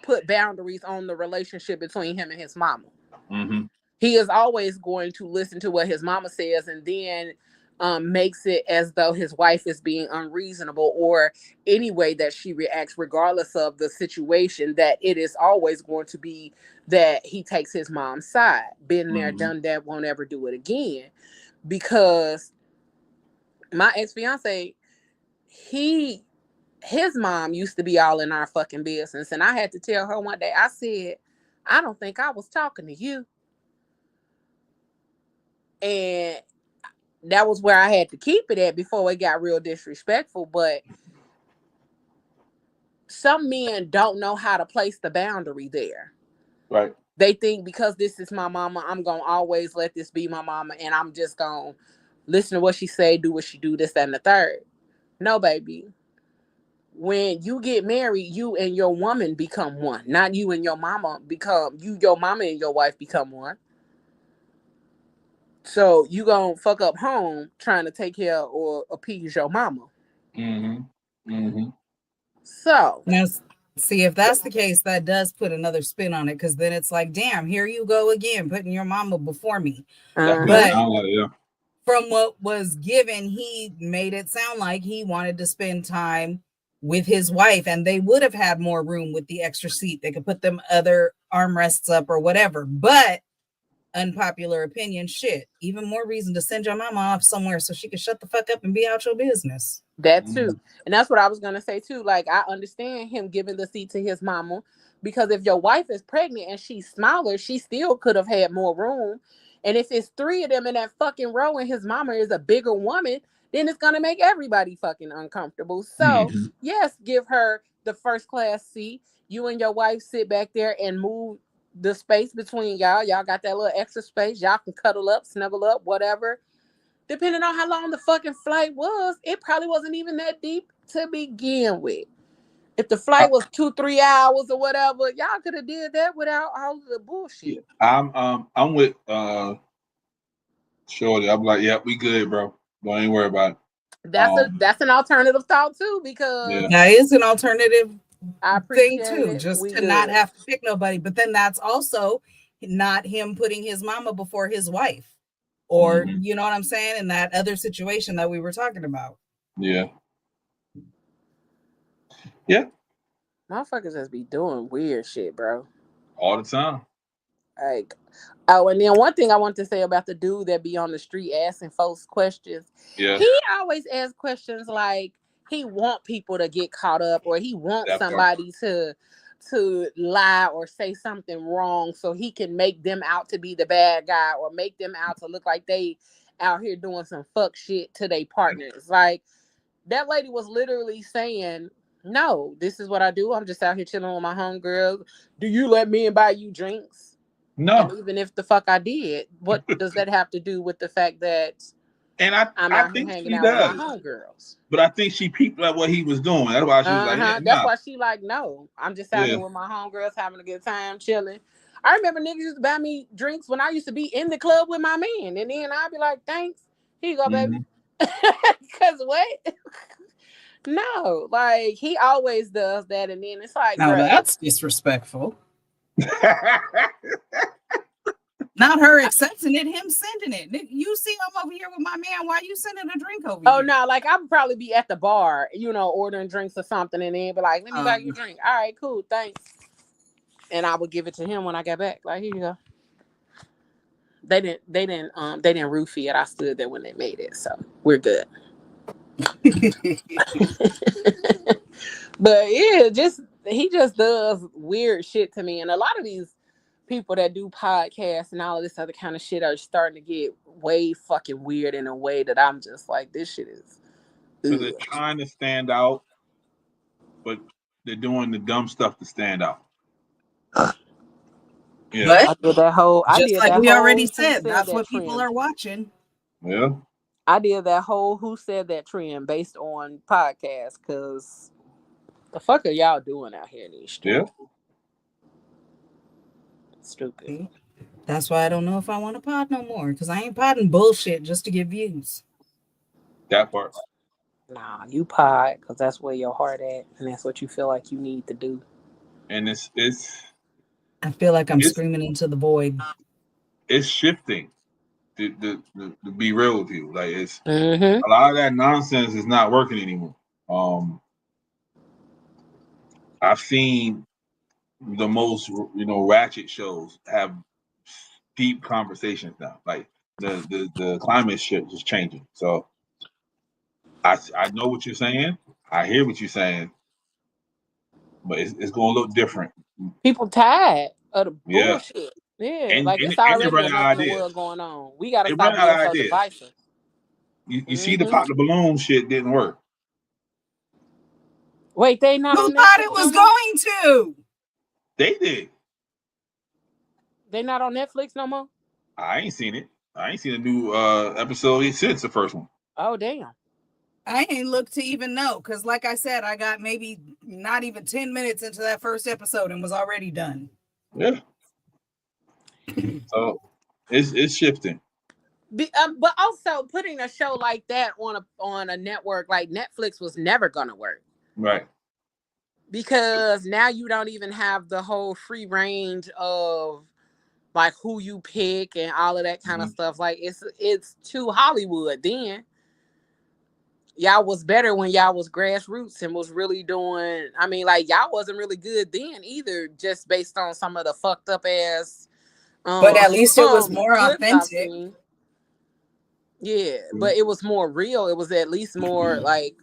put boundaries on the relationship between him and his mama. Mm-hmm. He is always going to listen to what his mama says and then makes it as though his wife is being unreasonable or any way that she reacts, regardless of the situation, that it is always going to be that he takes his mom's side. Been there, done that, won't ever do it again. Because my ex-fiance, his mom used to be all in our fucking business. And I had to tell her one day, I said, I don't think I was talking to you. And that was where I had to keep it at before it got real disrespectful. But some men don't know how to place the boundary there. Right. They think because this is my mama, I'm going to always let this be my mama. And I'm just going to listen to what she say, do what she do, this, that, and the third. No, baby. When you get married, you and your woman become one. Not you and your mama your mama and your wife become one. So you gonna fuck up home trying to take care or appease your mama. Mm-hmm. Mm-hmm. So now, see, if that's the case, that does put another spin on it, because then it's like, damn, here you go again, putting your mama before me. But from what was given, he made it sound like he wanted to spend time with his wife, and they would have had more room with the extra seat. They could put them other armrests up or whatever. But unpopular opinion, shit, even more reason to send your mama off somewhere so she can shut the fuck up and be out your business. That too. And that's what I was gonna say too. Like, I understand him giving the seat to his mama, because if your wife is pregnant and she's smaller, she still could have had more room. And if it's 3 of them in that fucking row and his mama is a bigger woman, then it's gonna make everybody fucking uncomfortable. So yes, give her the first class seat. You and your wife sit back there and move the space between y'all. Y'all got that little extra space. Y'all can cuddle up, snuggle up, whatever. Depending on how long the fucking flight was, it probably wasn't even that deep to begin with. If the flight was 2-3 hours or whatever, y'all could have did that without all of the bullshit. I'm with Shorty. I'm like, yeah, we good, bro. Don't even worry about it. That's an alternative thought too, because that is an alternative I thing appreciate too, it. just We to good. not have to pick nobody. But then that's also not him putting his mama before his wife, or Mhm. you know what I'm saying, in that other situation that we were talking about. Yeah. Yeah. Motherfuckers just be doing weird shit, bro. All the time. Like, oh, and then one thing I want to say about the dude that be on the street asking folks questions. Yeah. He always asks questions like he want people to get caught up, or he wants That part. somebody to lie or say something wrong so he can make them out to be the bad guy, or make them out to look like they out here doing some fuck shit to their partners. Like, that lady was literally saying, no, this is what I do. I'm just out here chilling with my homegirls. Do you let me and buy you drinks? No. And even if the fuck I did, what does that have to do with the fact that And I'm I out here think hanging she out with does. my homegirls? But I think she peeped at what he was doing. That's why she was like, yeah, That's nah. why she like, no, I'm just out Yeah. here with my homegirls having a good time, chilling. I remember niggas used to buy me drinks when I used to be in the club with my man, and then I'd be like, thanks, here you go, baby. Because what? No, like, he always does that, and then it's like, Now bruh, that's disrespectful. Not her accepting it, him sending it. You see, I'm over here with my man. Why you sending a drink over oh here? no, like I would probably be at the bar, you know, ordering drinks or something, and then be like, let me buy you a drink. All right, cool, thanks. And I would give it to him when I got back. Like, here you go. They didn't roofie it. I stood there when they made it, so we're good. But yeah, he just does weird shit to me. And a lot of these people that do podcasts and all of this other kind of shit are starting to get way fucking weird in a way that I'm just like, this shit is. So they're trying to stand out, but they're doing the dumb stuff to stand out. Yeah. But I did that whole. just like we already said, that's what people are watching. Yeah. I did that whole "Who Said That" trend based on podcasts, because the fuck are y'all doing out here in these streets? Yeah. Stupid. That's why I don't know if I want to pod no more, because I ain't podding bullshit just to get views. That part. Nah, you pod because that's where your heart at, and that's what you feel like you need to do. And it's I feel like I'm screaming into the void. It's shifting. To be real with you, like it's Mm-hmm. a lot of that nonsense is not working anymore. I've seen the most, ratchet shows have deep conversations now. Like the climate shift is changing. So I know what you're saying. I hear what you're saying, but it's going to look different. People tired of the Yeah. bullshit. Yeah, And- like and- it's and they already run out of enough in the ideas. world going on. We gotta They stop run out of being so ideas. divisive. You see the pop the balloon shit didn't work. Wait, they not Who on thought Netflix it was no more? going to? They did. They not on Netflix no more? I ain't seen it. I ain't seen a new episode since the first one. Oh damn. I ain't looked to even know, because like I said, I got maybe not even 10 minutes into that first episode and was already done. Yeah. So it's shifting. But also putting a show like that on a network like Netflix was never gonna work, Right. because now you don't even have the whole free range of like who you pick and all of that kind of stuff. Like it's too Hollywood. Then y'all was better when y'all was grassroots and was really doing. I mean, like y'all wasn't really good then either, just based on some of the fucked up ass. But at least it was more clips I've authentic. seen. Yeah, but it was more real. It was at least more like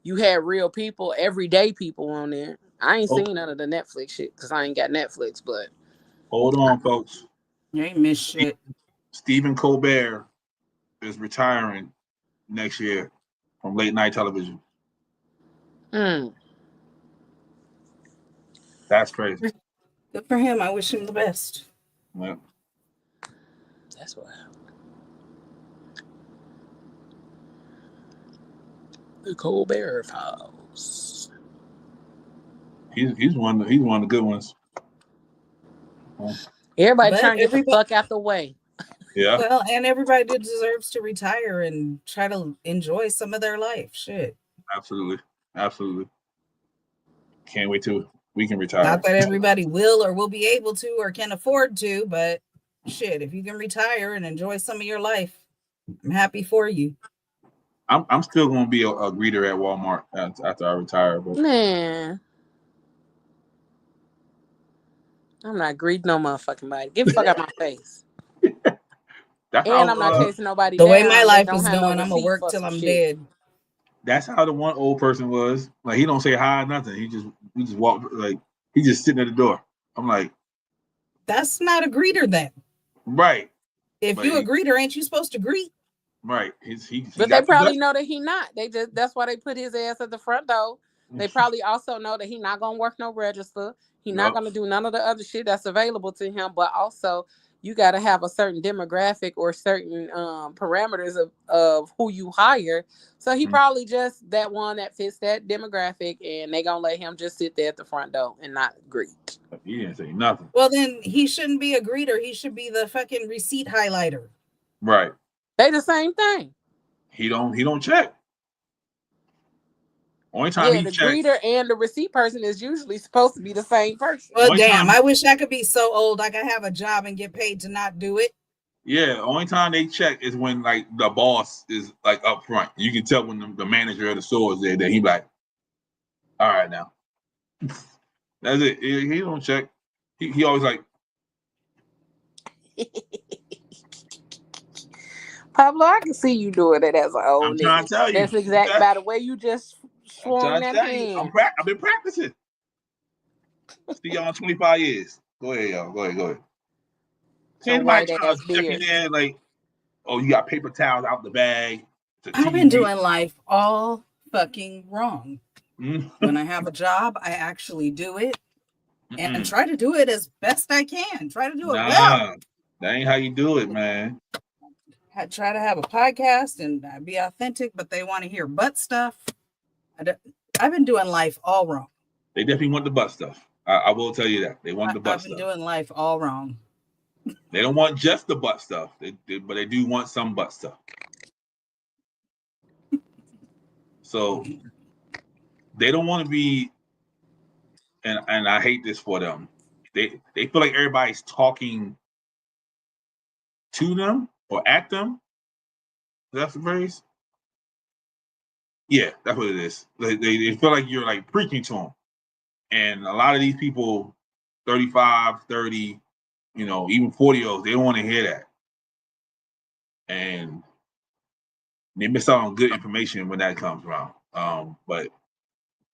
you had real people, everyday people on there. I ain't seen none of the Netflix shit because I ain't got Netflix, but Hold on, folks. You ain't missed shit. Stephen Colbert is retiring next year from late night television. That's crazy. Good for him. I wish him the best. Yeah. that's what. The Colbert Files. He's one of the good ones. Everybody But trying to get the everybody- fuck out the way. Yeah. Well, and everybody deserves to retire and try to enjoy some of their life. Shit. Absolutely. Can't wait to We can retire. Not that everybody will or will be able to or can afford to, but shit, if you can retire and enjoy some of your life, I'm happy for you. I'm still gonna be a greeter at Walmart after I retire. But Man, I'm not greeting no motherfucking body. Get the fuck out my face. that's And how, I'm not chasing nobody The down. way my that life don't is have no going, I'm gonna receipt work for till some I'm shit. dead. That's how the one old person was. Like he don't say hi or nothing. He just walked like he just sitting at the door. I'm like, That's not a greeter then. right, If but you a greeter, ain't you supposed to greet? right. He But they got probably know that he not. That's why they put his ass at the front door. They probably also know that he not gonna work no register. He not gonna do none of the other shit that's available to him. But also, you got to have a certain demographic or certain parameters of who you hire. So he probably just that one that fits that demographic, and they gonna let him just sit there at the front door and not greet. He didn't say nothing. Well, then he shouldn't be a greeter. He should be the fucking receipt highlighter. Right. They the same thing. He don't check. Only time he the checks. greeter and the receipt person is usually supposed to be the same person. Well, damn, I wish I could be so old I could have a job and get paid to not do it. Yeah, only time they check is when like the boss is like up front. You can tell when the manager of the store is there that he like, all right now. That's it. He don't check. He always like. Pablo, I can see you doing it as an old I'm trying nigga. to tell you. That's exactly by the way you just swung that hand. I've been practicing. See y'all in 25 years. Go ahead, y'all. Go ahead. Some Anybody white trying ass to check beard. in there like, oh, you got paper towels out the bag. I've been doing life all fucking wrong. Mm. When I have a job, I actually do it and try to do it as best I can. Try to do it well. That ain't how you do it, man. I try to have a podcast and be authentic, but they want to hear butt stuff. I've been doing life all wrong. They definitely want the butt stuff. I will tell you that. They want the butt I've been stuff. doing life all wrong. They don't want just the butt stuff. But they do want some butt stuff. So they don't want to be, and I hate this for them. They feel like everybody's talking to them or at them. That's the phrase. Yeah, that's what it is. They feel like you're like preaching to them. And a lot of these people, 35, 30, even 40-year-olds, they don't want to hear that. And they miss out on good information when that comes around. But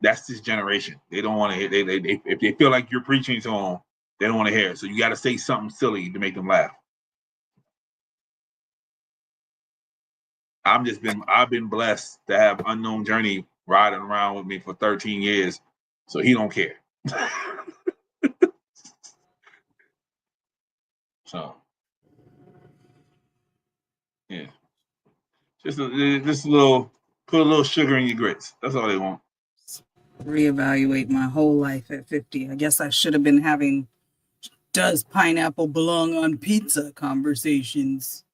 that's this generation. They don't want to hear. They if they feel like you're preaching to them, they don't want to hear it. So you got to say something silly to make them laugh. I've been blessed to have Unknown Journey riding around with me for 13 years, so he don't care. So yeah, just a little, put a little sugar in your grits. That's all they want. Reevaluate my whole life at 50. I guess I should have been having does pineapple belong on pizza conversations.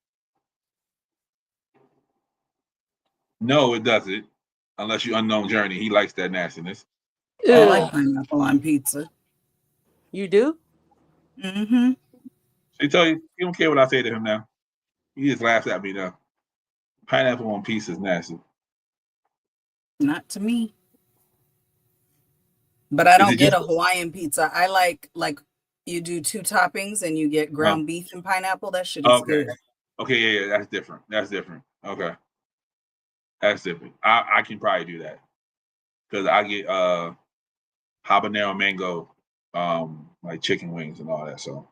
No, it doesn't. Unless you Unknown Journey. He likes that nastiness. I like pineapple on pizza. You do? Mm-hmm. He tell you, he don't care what I say to him now. He just laughs at me now. Pineapple on pizza is nasty. Not to me. But I don't get a Hawaiian pizza. I like you do 2 toppings and you get ground beef and pineapple. That shit is good. Okay, yeah, that's different. Okay. That's different. I can probably do that. Because I get habanero mango, like chicken wings and all that. So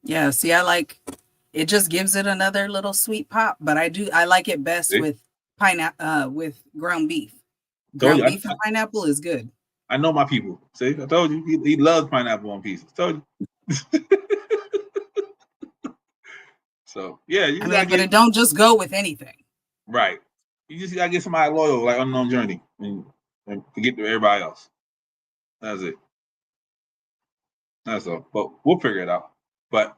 yeah, see, I like it, just gives it another little sweet pop, but I like it best with pineapple with ground beef. Ground beef and pineapple is good. I know my people. See, I told you he loves pineapple on pizza. Told you. So yeah, but it don't just go with anything. Right. You just gotta get somebody loyal, like Unknown Journey, and forget to everybody else. That's it. That's all. But we'll figure it out. But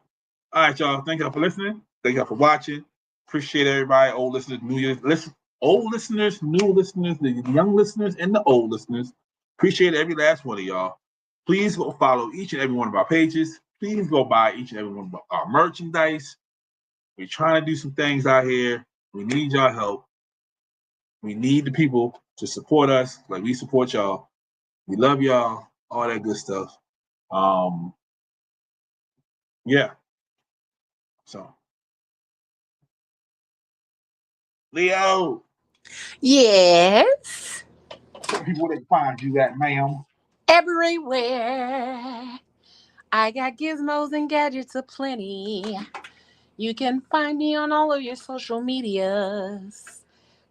all right, y'all. Thank y'all for listening. Thank y'all for watching. Appreciate everybody. Old listeners, old listeners, new listeners, the young listeners, and the old listeners. Appreciate every last one of y'all. Please go follow each and every one of our pages. Please go buy each and every one of our merchandise. We're trying to do some things out here. We need y'all help. We need the people to support us like we support y'all. We love y'all, all that good stuff. Yeah. So, Leo. Yes. Tell people where they find you at, ma'am. Everywhere. I got gizmos and gadgets aplenty. You can find me on all of your social medias.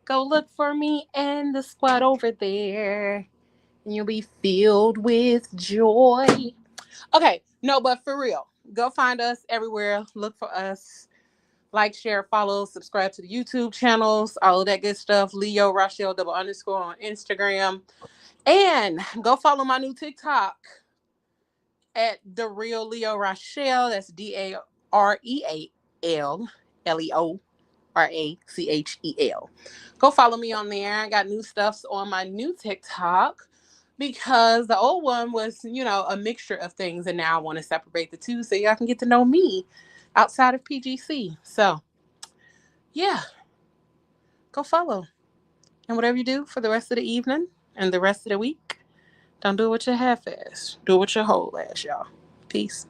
Go look for me and the squad over there, and you'll be filled with joy. Okay, no, but for real, go find us everywhere. Look for us. Like, share, follow, subscribe to the YouTube channels, all of that good stuff. Leo Rochelle _ on Instagram. And go follow my new TikTok at The Real Leo Rochelle. That's DAREALLEORACHEL. Go follow me on there. I got new stuffs on my new TikTok because the old one was, a mixture of things. And now I want to separate the two so y'all can get to know me outside of PGC. So, yeah, go follow. And whatever you do for the rest of the evening and the rest of the week, don't do it with your half-ass. Do it with your whole ass, y'all. Peace.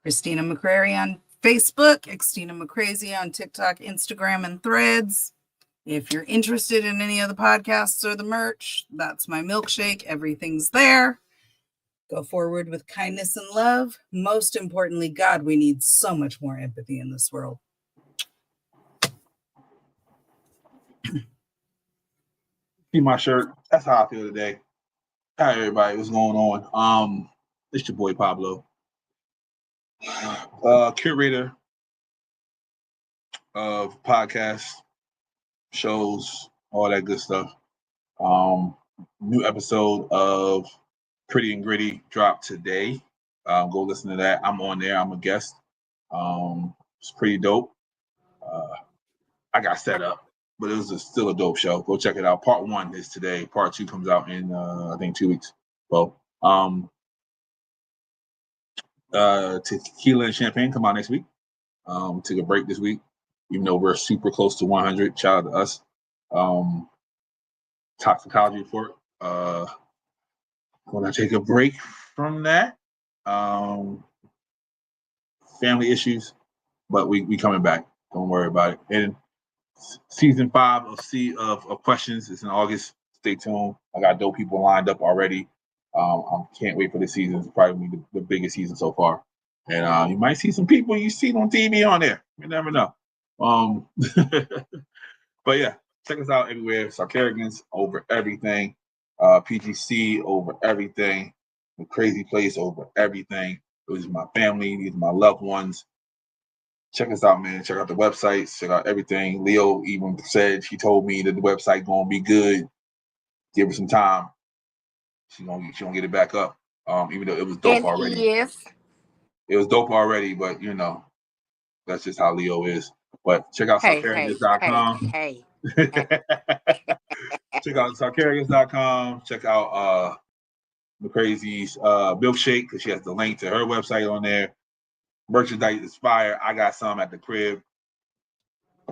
Christina McCrary on Facebook, Christina McCrazy on TikTok, Instagram, and Threads. If you're interested in any of the podcasts or the merch, that's my milkshake. Everything's there. Go forward with kindness and love. Most importantly, God, we need so much more empathy in this world. See my shirt. That's how I feel today. Hi everybody, what's going on? It's your boy Pablo, curator of podcasts, shows, all that good stuff. New episode of Pretty and Gritty dropped today. Go listen to that. I'm on there. I'm a guest. It's pretty dope. I got set up, but it was still a dope show. Go check it out. Part 1 is today. Part 2 comes out in I think 2 weeks. Well, Tequila and Champagne come out next week. Took a break this week, even though we're super close to 100. Shout out to us. Toxicology Report. When I take a break from that, family issues, but we coming back. Don't worry about it. And season 5 of Questions is in August. Stay tuned. I got dope people lined up already. I can't wait for the season. It's probably the biggest season so far. And you might see some people you see on TV on there. You never know. But yeah, check us out everywhere. Sarcarigans over everything. PGC over everything. The Crazy Place over everything. These are my family. These are my loved ones. Check us out, man. Check out the websites. Check out everything. Leo even said, she told me that the website gonna be good. Give her some time. She gonna get it back up. Even though it was dope already. Yes. It was dope already, but that's just how Leo is. But check out Sarcarigans.com. Hey. Check out Sarcarigans.com. Check out McCrazy's milkshake, because she has the link to her website on there. Merchandise is fire. I got some at the crib.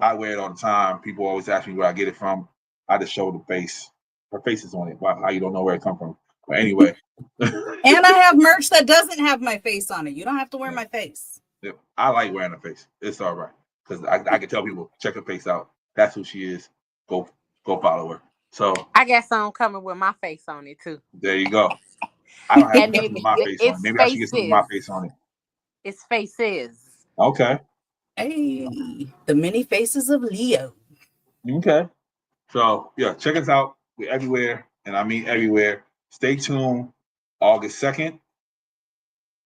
I wear it all the time. People always ask me where I get it from. I just show the face. Her face is on it. Wow, how you don't know where it come from? But anyway. And I have merch that doesn't have my face on it. You don't have to wear my face. Yeah, I like wearing her face. It's all right. Because I can tell people, check her face out. That's who she is. Go follow her. So I got some coming with my face on it too. there you go. I don't have nothing with my face on it. Maybe I should get some of my face on it. It's faces. Okay. Hey, the many faces of Leo. Okay. So yeah, check us out. We're everywhere, and I mean everywhere. Stay tuned. August 2nd,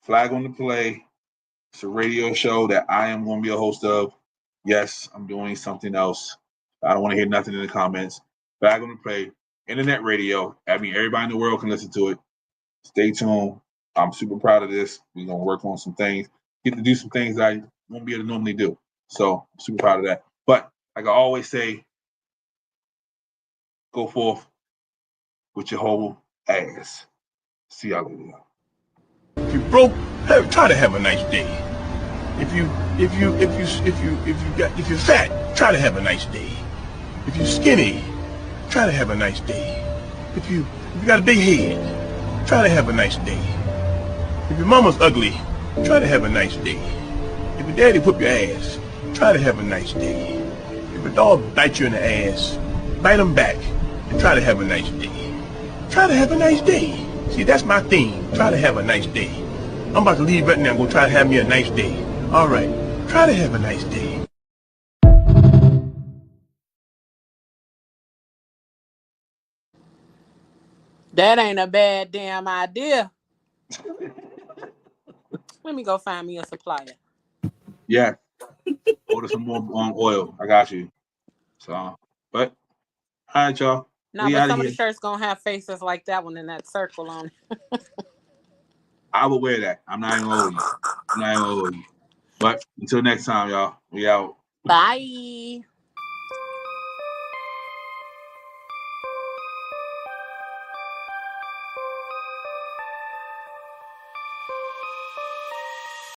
Flag on the Play. It's a radio show that I am going to be a host of. Yes, I'm doing something else. I don't want to hear nothing in the comments. Flag on the Play, internet radio. I mean, everybody in the world can listen to it. Stay tuned. I'm super proud of this. We're going to work on some things. Get to do some things that I won't be able to normally do. So I'm super proud of that. But like I always say, go forth with your whole ass. See y'all later. If you broke, try to have a nice day. If you're fat, try to have a nice day. If you're skinny, try to have a nice day. If you got a big head, try to have a nice day. If your mama's ugly, try to have a nice day. If your daddy whoop your ass, try to have a nice day. If a dog bites you in the ass, bite him back and try to have a nice day. Try to have a nice day. See, that's my theme. Try to have a nice day. I'm about to leave right now and go try to have me a nice day. All right. Try to have a nice day. That ain't a bad damn idea. Let me go find me a supplier. Yeah. Order some more oil. I got you. So, but all right, y'all. No, We but outta some of here. the shirts gonna have faces like that one in that circle on it. I will wear that. I'm not even gonna hold you. I'm not even gonna hold you. But until next time, y'all. We out. Bye.